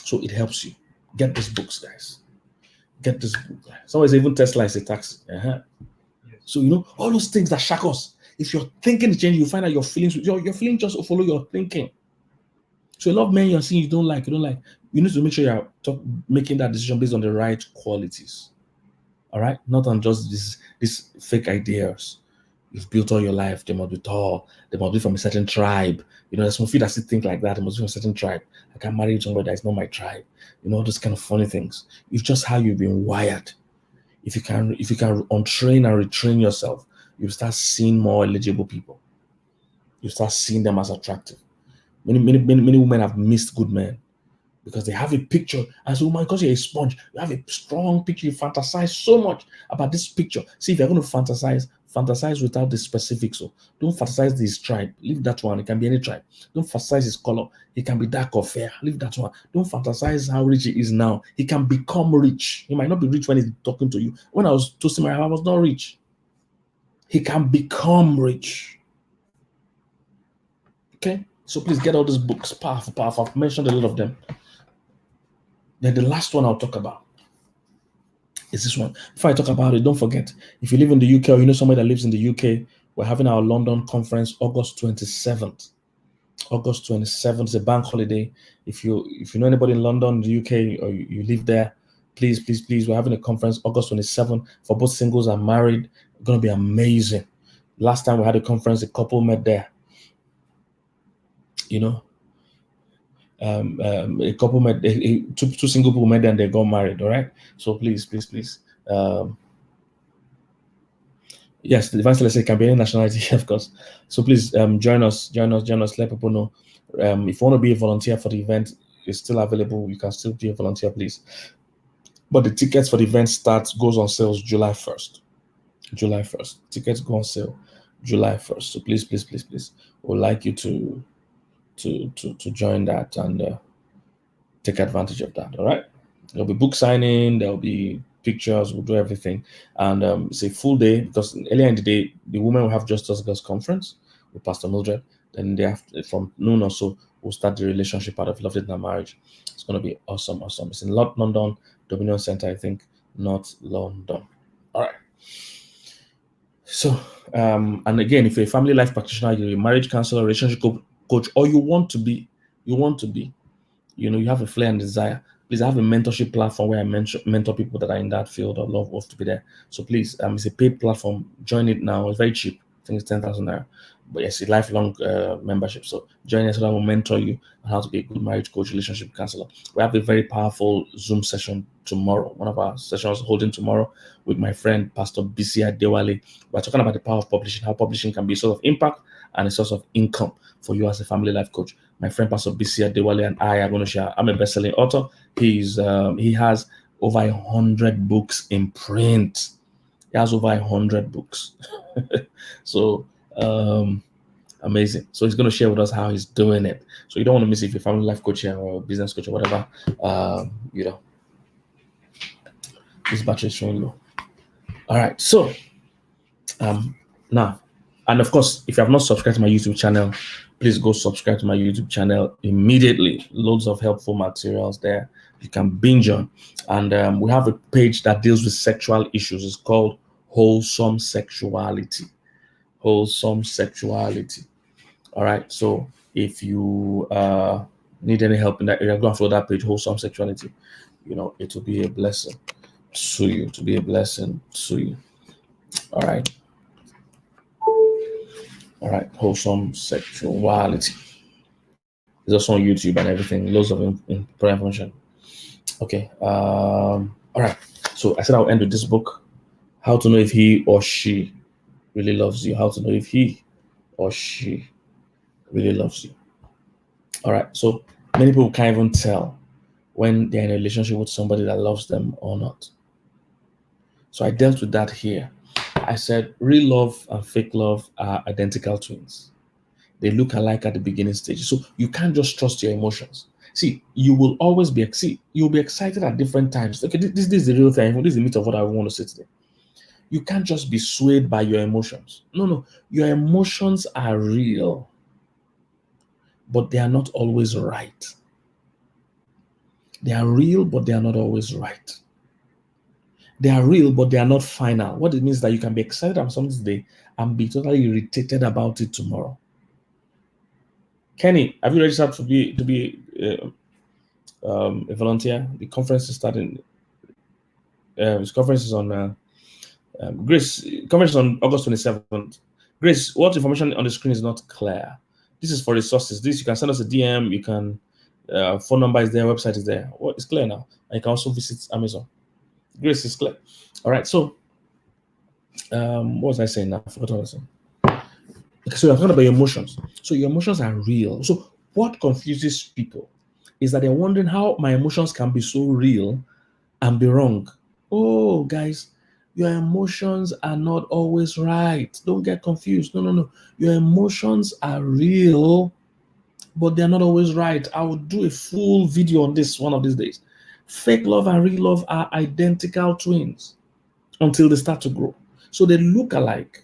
So it helps you. Get these books, guys. Get this book. Somebody's even Tesla is a taxi. Yes. So all those things that shock us. If your thinking is changing, you find out your feelings. Your feelings just follow your thinking. So a lot of men you're seeing you don't like. You need to make sure you're making that decision based on the right qualities. All right, not on just these fake ideas. You've built all your life. They must be tall. They must be from a certain tribe. There's some people that still think like that. They must be from a certain tribe. I can't marry somebody that's not my tribe. All those kind of funny things. It's just how you've been wired. If you can untrain and retrain yourself, you start seeing more eligible people. You start seeing them as attractive. Many women have missed good men because they have a picture. As a woman, because you're a sponge, you have a strong picture. You fantasize so much about this picture. See, if you're going to fantasize without the specifics. So don't fantasize this tribe. Leave that one. It can be any tribe. Don't fantasize his color. He can be dark or fair. Leave that one. Don't fantasize how rich he is now. He can become rich. He might not be rich when he's talking to you. When I was toasting my wife, I was not rich. He can become rich. Okay? So please get all these books. Powerful. I've mentioned a lot of them. Then the last one I'll talk about is this one. Before I talk about it, don't forget, if you live in the UK or somebody that lives in the UK, we're having our London conference August 27th. August 27th is a bank holiday. If you know anybody in London, the UK, or you live there, please, we're having a conference August 27th for both singles and married. It's going to be amazing. Last time we had a conference, a couple met there. A couple met, two single people met and they got married. All right. So please. Yes, the advanced let's say can be any nationality, of course. So please join us. Let people know. If you want to be a volunteer for the event, it's still available. You can still be a volunteer, please. But the tickets for the event goes on sale July 1st. Tickets go on sale July 1st. So please, we'd like you to join that and take advantage of that. All right. There'll be book signing. There'll be pictures. We'll do everything, and it's a full day because earlier in the day the women will have Just Us Girls conference with Pastor Mildred. Then from noon or so we'll start the relationship part of Love, Dating, and Marriage. It's going to be awesome. It's in London, Dominion Center, I think, North London. All right. So and again, if you're a family life practitioner, you're a marriage counselor, relationship coach, or you want to be, you have a flair and desire, please, I have a mentorship platform where I mentor people that are in that field or love to be there. So please, it's a paid platform. Join it now. It's very cheap. I think it's 10,000 naira. but yes, a lifelong membership. So join us so that will mentor you on how to be a good marriage coach, relationship counselor. We have a very powerful Zoom session tomorrow. One of our sessions holding tomorrow with my friend Pastor BC Adewale. We're talking about the power of publishing, how publishing can be a source of impact and a source of income for you as a family life coach. My friend Pastor BC Adewale and I are going to share. I'm a best-selling author. He has over 100 books in print. He has over 100 books. So amazing. So he's going to share with us how he's doing it. So you don't want to miss it if you're a family life coach or business coach or whatever. This battery is showing low. All right. So now, and of course, if you have not subscribed to my YouTube channel, please go subscribe to my YouTube channel immediately. Loads of helpful materials there you can binge on. And we have a page that deals with sexual issues. It's called Wholesome Sexuality. Wholesome Sexuality. All right. So if you need any help in that area, go and follow that page, Wholesome Sexuality. It will be a blessing to you. To be a blessing to you. All right. All right. Wholesome Sexuality. It's also on YouTube and everything. Loads of information. Okay. All right. So I said I'll end with this book. How to know if he or she really loves you. How to know if he or she really loves you. All right. So many people can't even tell when they're in a relationship with somebody that loves them or not. So I dealt with that here. I said real love and fake love are identical twins. They look alike at the beginning stage. So you can't just trust your emotions. See, you will always be you'll be excited at different times. Okay, this is the real thing. This is the meat of what I want to say today. You can't just be swayed by your emotions. No. Your emotions are real, but they are not always right. They are real, but they are not always right. They are real, but they are not final. What it means is that you can be excited about something today and be totally irritated about it tomorrow. Kenny, have you registered to be a volunteer? The conference is starting. This conference is on Grace. Conference is on August 27th. Grace, what information on the screen is not clear? This is for resources. This you can send us a DM. You can phone number is there, website is there. Well, it's clear now. And you can also visit Amazon. Grace is clear. All right. So, what was I saying now? I forgot what I was saying. Okay, so I'm talking about your emotions. So your emotions are real. So what confuses people is that they're wondering how my emotions can be so real and be wrong. Oh, guys, your emotions are not always right. Don't get confused. No. Your emotions are real, but they're not always right. I will do a full video on this one of these days. Fake love and real love are identical twins until they start to grow. So they look alike.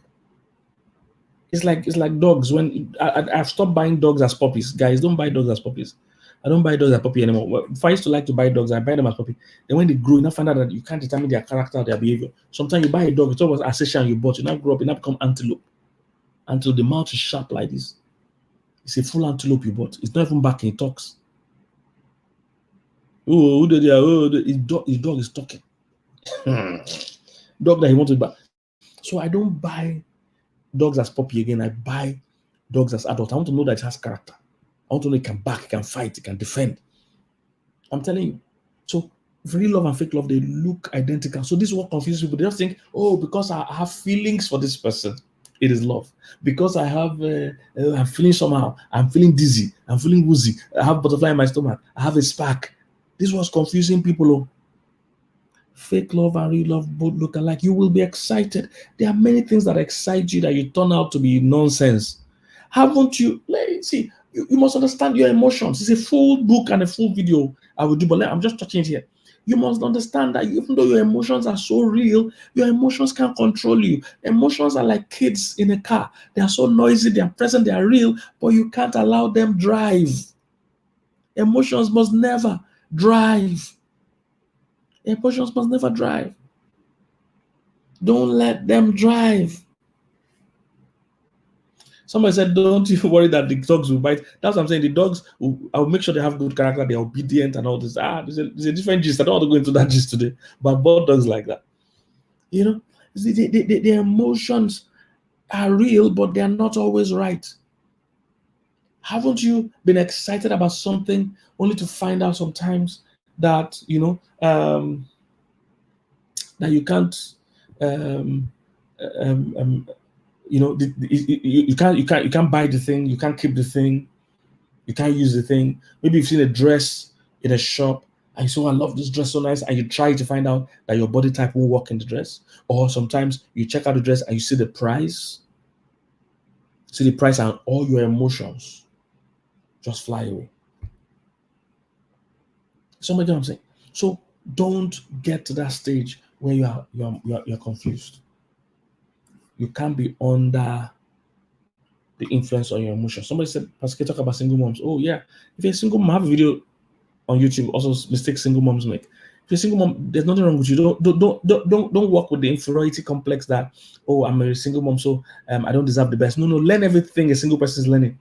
It's like dogs. When I've stopped buying dogs as puppies. Guys, don't buy dogs as puppies. I don't buy dogs as puppy anymore. If I used to like to buy dogs, I buy them as puppy. Then when they grow, you now find out that you can't determine their character or their behavior. Sometimes you buy a dog, it's always Alsatian you bought. You now grow up, you now become antelope. Until the mouth is sharp like this. It's a full antelope you bought. It's not even barking, it talks. Oh, his dog is talking. Dog that he wanted to buy. So I don't buy dogs as puppy again. I buy dogs as adult. I want to know that it has character. I want to know it can bark, it can fight, it can defend. I'm telling you. So real love and fake love, they look identical. So this is what confuses people. They just think, oh, because I have feelings for this person, it is love. Because I have, I'm feeling somehow. I'm feeling dizzy. I'm feeling woozy. I have butterfly in my stomach. I have a spark. This was confusing people. Oh. Fake love and real love both look alike. You will be excited. There are many things that excite you that you turn out to be nonsense. Haven't you? See, you must understand your emotions. It's a full book and a full video I will do, but I'm just touching it here. You must understand that even though your emotions are so real, your emotions can't control you. Emotions are like kids in a car. They are so noisy, they are present, they are real, but you can't allow them drive. Emotions must never drive. Emotions must never drive. Don't let them drive. Somebody said, don't you worry that the dogs will bite. That's what I'm saying. The dogs, I'll make sure they have good character, they're obedient and all this. There's a different gist. I don't want to go into that gist today. But both dogs like that. The emotions, are real, but they are not always right. Haven't you been excited about something only to find out sometimes that that you can't um, um, um, you can't buy the thing, you can't keep the thing, you can't use the thing. Maybe you've seen a dress in a shop and you say, "Oh, I love this dress so nice," and you try to find out that your body type won't work in the dress. Or sometimes you check out the dress and you see the price, and all your emotions just fly away. Somebody know what I'm saying? So don't get to that stage where you're confused. You can't be under the influence on your emotions. Somebody said, Pascal, talk about single moms. Oh yeah. If you're a single mom, I have a video on YouTube, also mistakes single moms make. If you're a single mom, there's nothing wrong with you. Don't work with the inferiority complex that, oh, I'm a single mom, so I don't deserve the best. No, learn everything a single person is learning.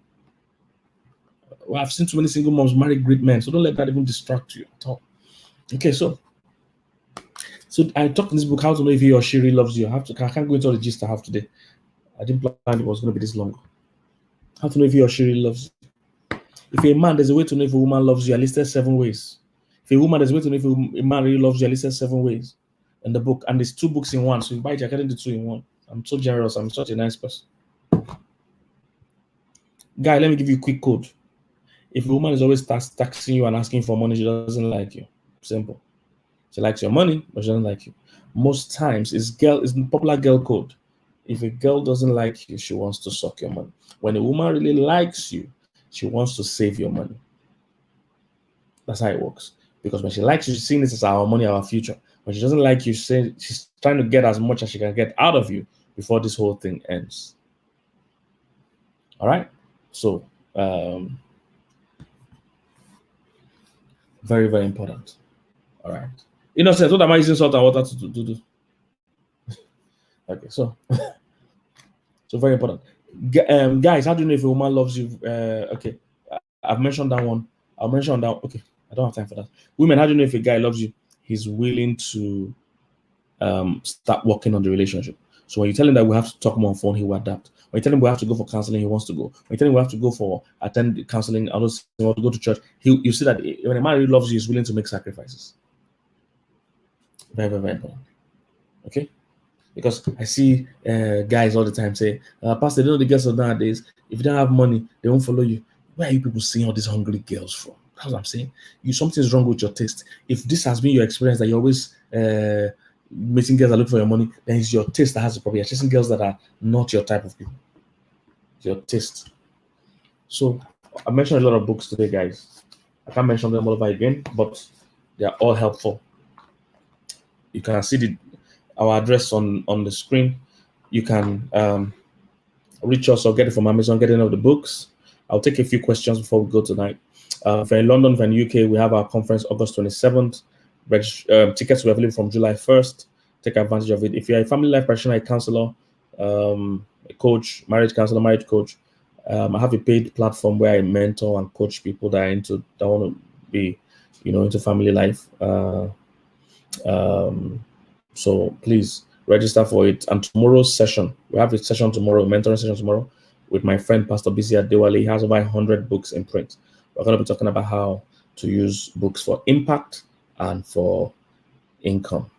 Well, I've seen too many single moms marry great men, so don't let that even distract you at all. Okay, so I talked in this book, How to Know If He or She Really Loves You. I can't go into all the gist I have today. I didn't plan it was going to be this long. How to know if he or she really loves you. If you're a man, there's a way to know if a woman loves you. I listed 7 ways. If you're a woman, there's a way to know if a man really loves you. I listed 7 ways in the book. And there's 2 books in one. So you buy it, you're getting the 2 in one. I'm so generous. I'm such a nice person. Guy, let me give you a quick code. If a woman is always taxing you and asking for money, she doesn't like you. Simple. She likes your money, but she doesn't like you. Most times, it's the popular girl code. If a girl doesn't like you, she wants to suck your money. When a woman really likes you, she wants to save your money. That's how it works. Because when she likes you, she's seeing this as our money, our future. When she doesn't like you, she's trying to get as much as she can get out of you before this whole thing ends. All right? So, very, very important. All right. Innocent, what am I using salt and water to do? Okay, so very important. Guys, how do you know if a woman loves you? Okay, I've mentioned that one. I'll mention that. Okay, I don't have time for that. Women, how do you know if a guy loves you? He's willing to start working on the relationship. So when you tell him that we have to talk more on phone, he will adapt. When you tell him we have to go for counseling, he wants to go. When you tell him we have to go for attend counseling, I don't want to go to church. You see that when a man really loves you, he's willing to make sacrifices. Very, very, very important. Okay. Because I see guys all the time say, Pastor, you know the girls of nowadays, if you don't have money, they won't follow you. Where are you people seeing all these hungry girls from? That's what I'm saying. Something's wrong with your taste. If this has been your experience that you're always meeting girls that look for your money, then it's your taste that has the problem. You're chasing girls that are not your type of people. It's your taste. So I mentioned a lot of books today, guys. I can't mention them all over again, but they are all helpful. You can see our address on the screen. You can reach us or get it from Amazon, get any of the books. I'll take a few questions before we go tonight. If you're in London, if you're in UK, we have our conference August 27th. Tickets will be available from July 1st. Take advantage of it. If you're a family life practitioner, a counselor, a coach, marriage counselor, marriage coach, I have a paid platform where I mentor and coach people that want to be, into family life. So please register for it. And tomorrow's session, we have a session tomorrow, mentoring session tomorrow with my friend Pastor Bisi Adewale. He has over 100 books in print. We're going to be talking about how to use books for impact and for income.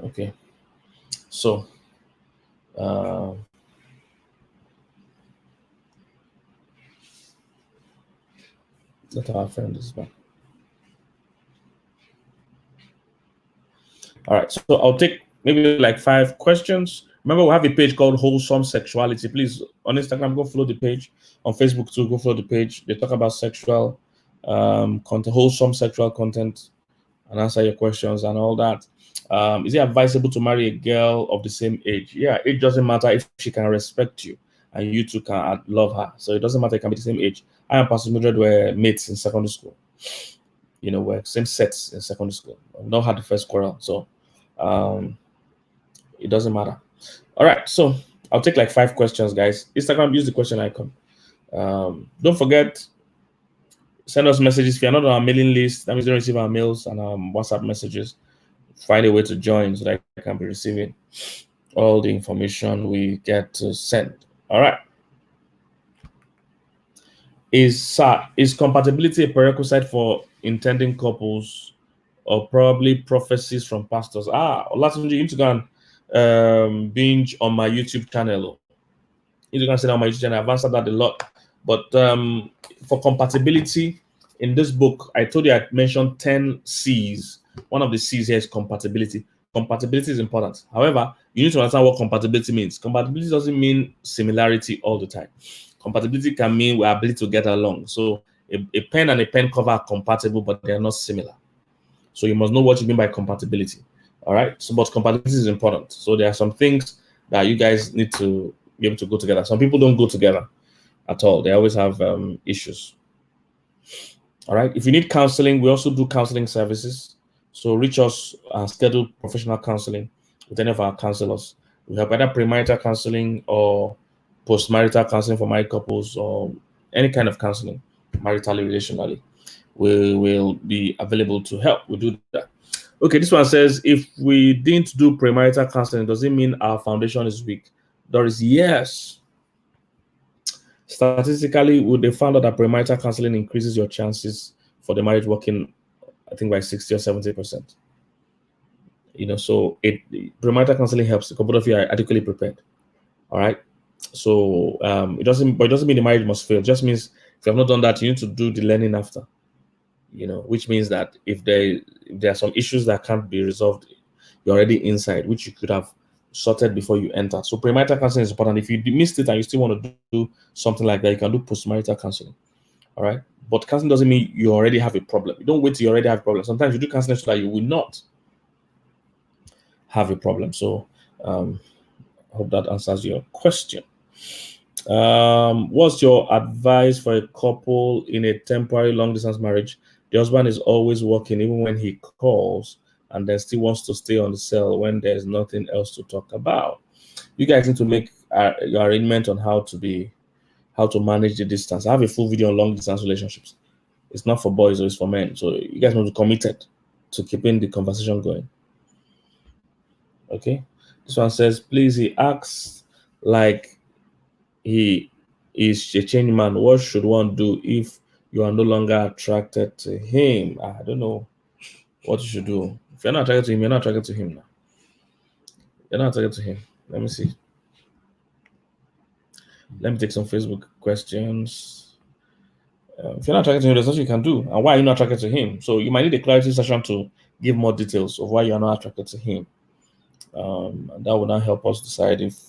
Okay. So let our friend is back. All right, so I'll take maybe like 5 questions. Remember, we have a page called Wholesome Sexuality. Please, on Instagram, go follow the page. On Facebook too, go follow the page. They talk about sexual content, wholesome sexual content, and answer your questions and all that. Is it advisable to marry a girl of the same age? Yeah, it doesn't matter if she can respect you and you two can love her. So it doesn't matter, it can be the same age. I and Pastor Mildred were mates in secondary school. We're same sets in secondary school. We've not had the first quarrel, so it doesn't matter. All right, so I'll take like 5 questions, guys. Instagram, use the question icon. Don't forget, Send us messages. If you're not on our mailing list, that means you don't receive our mails and WhatsApp messages. Find a way to join so that I can be receiving all the information we get to send. All right. Is compatibility a prerequisite for intending couples, or probably prophecies from pastors? Olatunji, you need to go and binge on my YouTube channel. You need to go and sit on my YouTube channel. I've answered that a lot. But for compatibility, in this book, I told you I mentioned 10 C's. One of the C's here is compatibility. Compatibility is important. However, you need to understand what compatibility means. Compatibility doesn't mean similarity all the time. Compatibility can mean our ability to get along. So a pen and a pen cover are compatible, but they are not similar. So you must know what you mean by compatibility. All right. So, but compatibility is important. So there are some things that you guys need to be able to go together. Some people don't go together at all. They always have issues. All right. If you need counseling, we also do counseling services. So reach us and schedule professional counseling with any of our counselors. We have either premarital counseling or postmarital counseling for married couples, or any kind of counseling, maritally, relationally. We will be available to help. We do that. Okay, this one says, if we didn't do premarital counseling, does it mean our foundation is weak? Doris, yes. Statistically, they found out that premarital counseling increases your chances for the marriage working, I think, by 60 or 70%. So premarital counseling helps a couple of you are adequately prepared. All right. So it doesn't mean the marriage must fail. It just means if you have not done that, you need to do the learning after. Which means that if there are some issues that can't be resolved, you're already inside, which you could have sorted before you enter. So premarital counseling is important. If you missed it and you still want to do something like that, you can do postmarital counseling. All right. But counseling doesn't mean you already have a problem. You don't wait till you already have a problem. Sometimes you do counseling so that you will not have a problem. So I hope that answers your question. What's your advice for a couple in a temporary long distance marriage? The husband is always working even when he calls, and then still wants to stay on the cell when there's nothing else to talk about. You guys need to make your arrangement on how to manage the distance. I have a full video on long distance relationships. It's not for boys, it's for men. So you guys must be committed to keeping the conversation going. Okay. This one says, please, he acts like he is a changed man. What should one do if you are no longer attracted to him? I don't know what you should do. If you're not attracted to him, you're not attracted to him now. You're not attracted to him. Let me see. Let me take some Facebook questions. If you're not attracted to him, there's nothing you can do. And why are you not attracted to him? So you might need a clarity session to give more details of why you're not attracted to him. And that will not help us decide if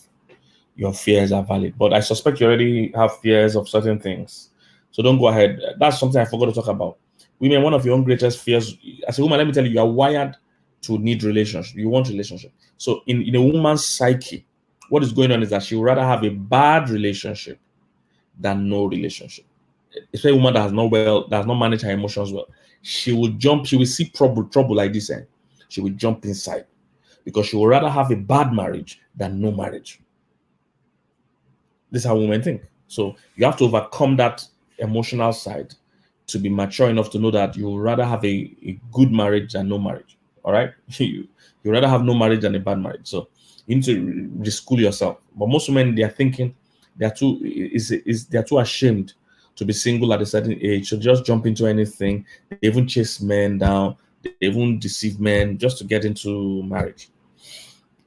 your fears are valid. But I suspect you already have fears of certain things. So don't go ahead. That's something I forgot to talk about. Women, one of your own greatest fears, as a woman, let me tell you, you are wired to need relationship. You want relationship. So in a woman's psyche, what is going on is that she would rather have a bad relationship than no relationship. Especially a woman that has not managed her emotions well. She will see trouble like this, and she will jump inside because she would rather have a bad marriage than no marriage. This is how women think. So you have to overcome that emotional side to be mature enough to know that you would rather have a good marriage than no marriage. All right? You rather have no marriage than a bad marriage. So you need to reschool yourself. But most women, they are thinking they're too ashamed to be single at a certain age. So just jump into anything. They even chase men down. They even deceive men just to get into marriage.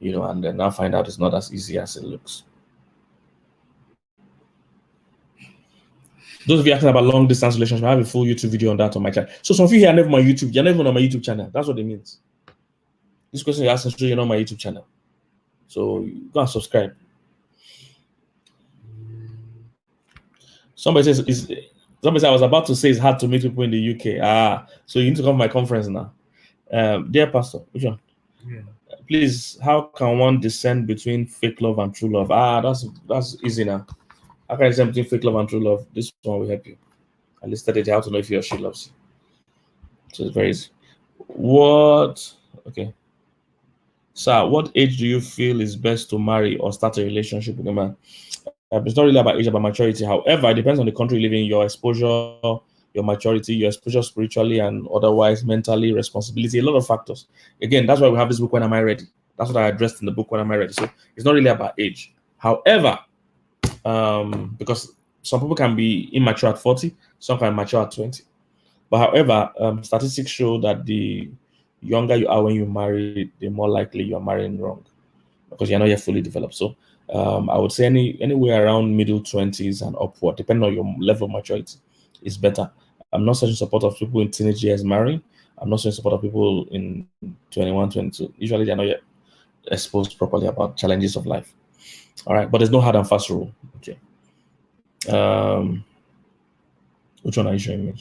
And then now find out it's not as easy as it looks. Those of you asking about long distance relationship, I have a full YouTube video on that on my channel. So some of you here are never on my YouTube. You're not even on my YouTube channel. That's what it means. This question you're asking, so you're not on my YouTube channel. So go and subscribe. Somebody says I was about to say it's hard to meet people in the UK. So you need to come to my conference now. Dear Pastor, which one? Yeah. Please, how can one discern between fake love and true love? That's easy now. How can I discern between fake love and true love? This one will help you. I listed it how to know if he or she loves you. So it's very easy. Okay. Sir, what age do you feel is best to marry or start a relationship with a man? It's not really about age, about maturity. However, it depends on the country you live in, your exposure, your maturity, your exposure spiritually and otherwise, mentally, responsibility, a lot of factors. Again, that's why we have this book, When Am I Ready? That's what I addressed in the book, When Am I Ready? So it's not really about age. However, because some people can be immature at 40, some can mature at 20. But however, statistics show that the younger you are when you marry, the more likely you are marrying wrong because you're not yet fully developed. So I would say anywhere around middle 20s and upward, depending on your level of maturity, is better. I'm not such in support of people in teenage years marrying. I'm not such in support of people in 21, 22. Usually they're not yet exposed properly about challenges of life. All right, but there's no hard and fast rule. Okay. Which one are you showing me?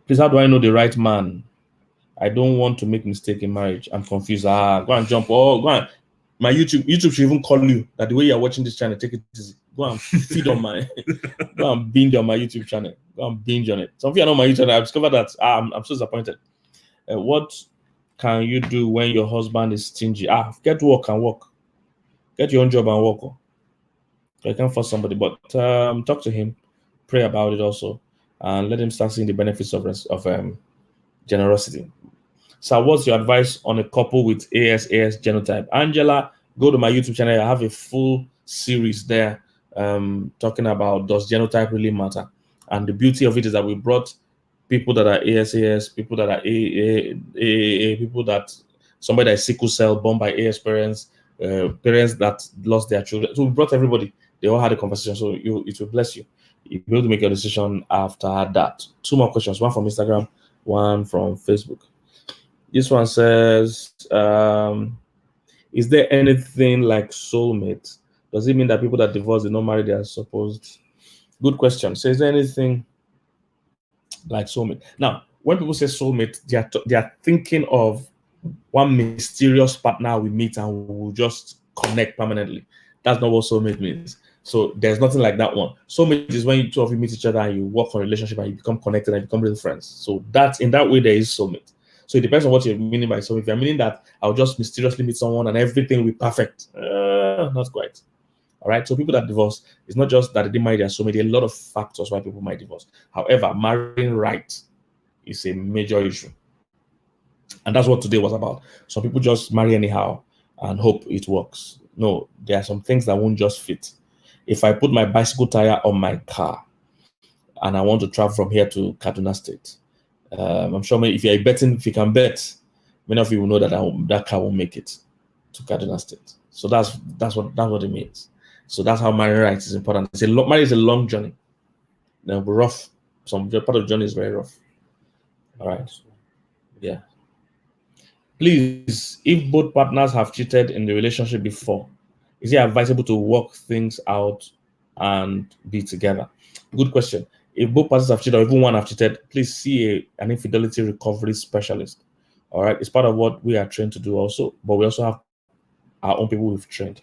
Please, how do I know the right man? I don't want to make mistake in marriage. I'm confused. Go and jump. Oh, go on. My YouTube should even call you that the way you're watching this channel, take it easy. Go and feed on my, go and binge on my YouTube channel. Go and binge on it. Some of you are not on my YouTube channel. I've discovered that I'm so disappointed. What can you do when your husband is stingy? Get to work and work. Get your own job and work. You can't force somebody, but talk to him, pray about it also, and let him start seeing the benefits of generosity. So what's your advice on a couple with AS genotype? Angela, go to my YouTube channel. I have a full series there talking about, does genotype really matter? And the beauty of it is that we brought people that are AS, people that are AAA, people that, somebody that is sickle cell, born by AS parents, parents that lost their children. So we brought everybody. They all had a conversation. So it will bless you. You'll be able to make your decision after that. 2 more questions, one from Instagram, one from Facebook. This one says, is there anything like soulmate? Does it mean that people that divorce, they not marry, they are supposed? Good question. So is there anything like soulmate? Now, when people say soulmate, they are thinking of one mysterious partner we meet and we will just connect permanently. That's not what soulmate means. So there's nothing like that one. Soulmate is when you two of you meet each other and you work on a relationship and you become connected and become real friends. So that's, in that way, there is soulmate. So it depends on what you're meaning by soulmate. If you're meaning that I'll just mysteriously meet someone and everything will be perfect, not quite. All right. So people that divorce, it's not just that they didn't marry their soulmate. There are a lot of factors why people might divorce. However, marrying right is a major issue. And that's what today was about. Some people just marry anyhow and hope it works. No, there are some things that won't just fit. If I put my bicycle tire on my car and I want to travel from here to Kaduna State, I'm sure if you're betting, if you can bet, many of you will know that that car won't make it to Kaduna State. So that's what it means. So that's how marrying right is important. Marriage is a long journey. It'll be rough. Some part of the journey is very rough. All right. Yeah. Please, if both partners have cheated in the relationship before, is it advisable to work things out and be together? Good question. If both parties have cheated or even one have cheated, please see an infidelity recovery specialist. All right. It's part of what we are trained to do also, but we also have our own people we've trained.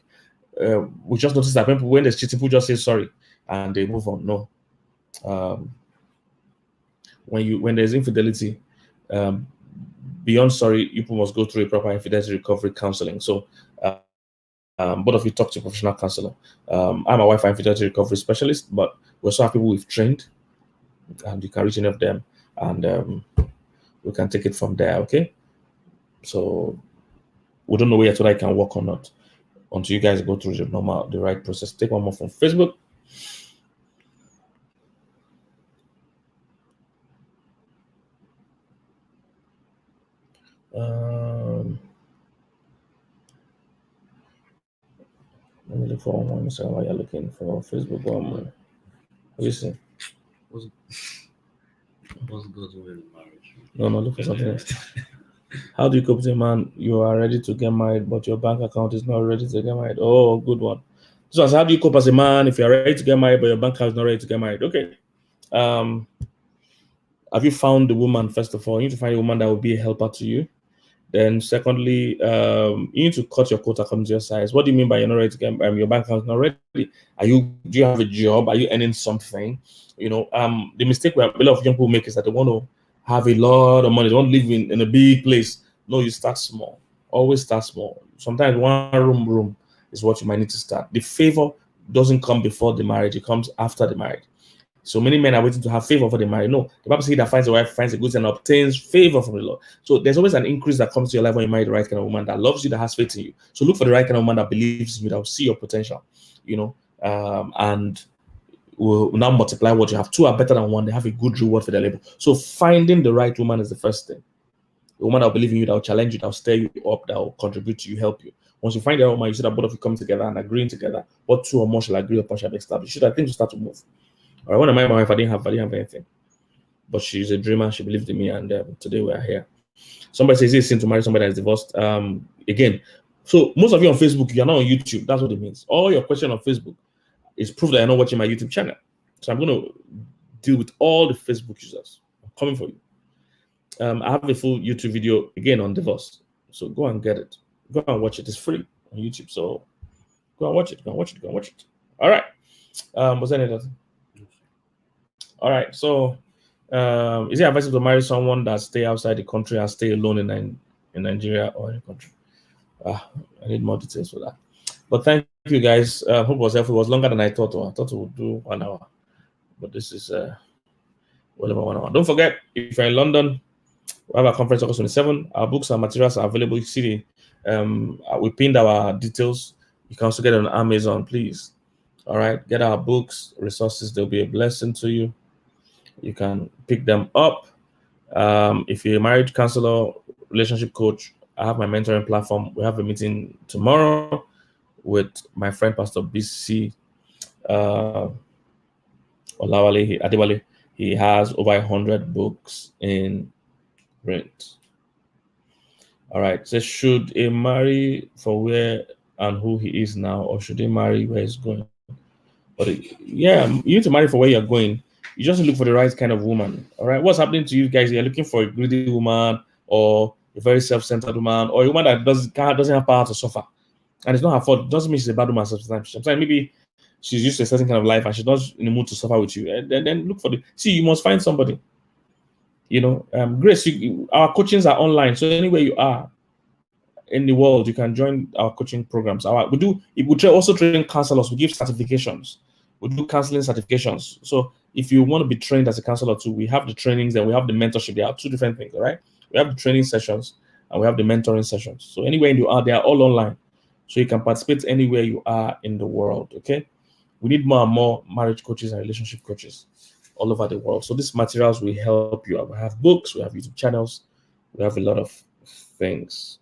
We just noticed that when there's cheating, people just say sorry and they move on. No. When there's infidelity, beyond sorry, you must go through a proper infidelity recovery counseling. So both of you talk to a professional counselor. I'm a Wi-Fi infidelity recovery specialist, but we also have people we've trained, and you can reach any of them, and we can take it from there. Okay. So we don't know whether I can work or not until you guys go through the right process. Take one more from Facebook. Let me look for one second while you're looking for Facebook. One more. What do you see? What's God's will in marriage? No, look for something else. How do you cope with a man? You are ready to get married, but your bank account is not ready to get married. Oh, good one. So how do you cope as a man if you're ready to get married, but your bank account is not ready to get married? Okay. Have you found the woman, first of all? You need to find a woman that will be a helper to you. Then secondly, you need to cut your quota according to your size. What do you mean by you're not ready to get your bank account is not ready? Do you have a job? Are you earning something? The mistake where a lot of young people make is that they want to have a lot of money. They want to live in a big place. No, you start small. Always start small. Sometimes one room is what you might need to start. The favor doesn't come before the marriage. It comes after the marriage. So many men are waiting to have favor for the married. No, the Bible says he that finds a wife finds a good and obtains favor from the Lord. So there's always an increase that comes to your life when you marry the right kind of woman that loves you, that has faith in you. So look for the right kind of woman that believes in you, that will see your potential, and will now multiply what you have. Two are better than one. They have a good reward for their labor. So finding the right woman is the first thing. The woman that will believe in you, that will challenge you, that will stir you up, that will contribute to you, help you. Once you find that woman, you see that both of you come together and agreeing together. What two or more shall agree upon shall be established. You should, I think, start to move. All right, when I married my wife, I didn't have anything. But she's a dreamer. She believed in me, and today we are here. Somebody says it's sin to marry somebody that is divorced. Again, so most of you on Facebook, you're not on YouTube. That's what it means. All your question on Facebook is proof that you're not watching my YouTube channel. So I'm going to deal with all the Facebook users. I'm coming for you. I have a full YouTube video again on divorce. So go and get it. Go and watch it. It's free on YouTube. So go and watch it. Go and watch it. Go and watch it. All right. Was there anything? All right. So is it advisable to marry someone that stay outside the country and stay alone in Nigeria or any country? I need more details for that. But thank you guys. Hope it was helpful. It was longer than I thought. I thought we would do 1 hour. But this is well over 1 hour. Don't forget, if you're in London, we have a conference August 27. Our books and materials are available. You see, we pinned our details. You can also get it on Amazon, please. All right, get our books, resources. They'll be a blessing to you. You can pick them up. If you're a marriage counselor, relationship coach, I have my mentoring platform. We have a meeting tomorrow with my friend Pastor BC Olawale Adewale. He has over 100 books in print. All right. So should he marry for where and who he is now, or should he marry where he's going? But yeah, you need to marry for where you're going. You just look for the right kind of woman. All right. What's happening to you guys? You're looking for a greedy woman, or a very self-centered woman, or a woman that doesn't have power to suffer. And it's not her fault. It doesn't mean she's a bad woman sometimes. Sometimes maybe she's used to a certain kind of life and she's not in the mood to suffer with you. And then look for you must find somebody. Grace, our coachings are online. So anywhere you are in the world, you can join our coaching programs. We also train counselors. We give certifications. We do counseling certifications. So if you want to be trained as a counselor too, we have the trainings and we have the mentorship. There are two different things, all right? We have the training sessions and we have the mentoring sessions. So anywhere you are, they are all online. So you can participate anywhere you are in the world, okay? We need more and more marriage coaches and relationship coaches all over the world. So these materials will help you. We have books, we have YouTube channels, we have a lot of things.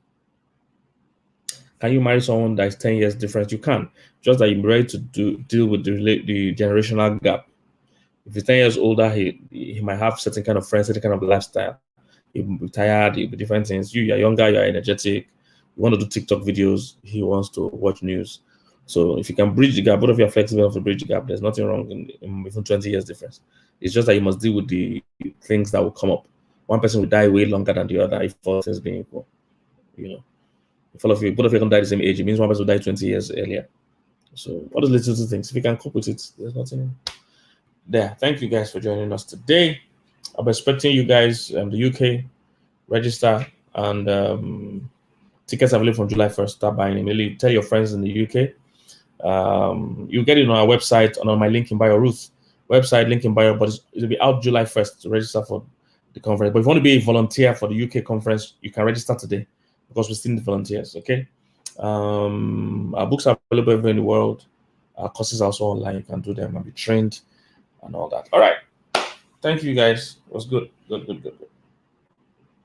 Can you marry someone that is 10 years different? You can. Just that you're ready to deal with the generational gap. If he's 10 years older, he might have certain kind of friends, certain kind of lifestyle. He'll be tired, he'll be different things. You're younger, you're energetic, you want to do TikTok videos, he wants to watch news. So if you can bridge the gap, both of you are flexible enough to bridge the gap, there's nothing wrong in even 20 years difference. It's just that you must deal with the things that will come up. One person will die way longer than the other if all things being equal. If both of you don't die the same age, it means one person will die 20 years earlier. So all those little things, if you can cope with it, there's nothing there. Thank you guys for joining us today. I'm expecting you guys, the UK, register, and tickets available from July 1st. Start buying immediately. Tell your friends in the UK. You get it on our website and on my link in bio, Ruth website, link in bio, but it'll be out July 1st to register for the conference. But if you want to be a volunteer for the UK conference, you can register today because we still need volunteers, okay? Our books are available everywhere in the world. Our courses are also online. You can do them and be trained and all that. All right. Thank you, guys. It was good. Good.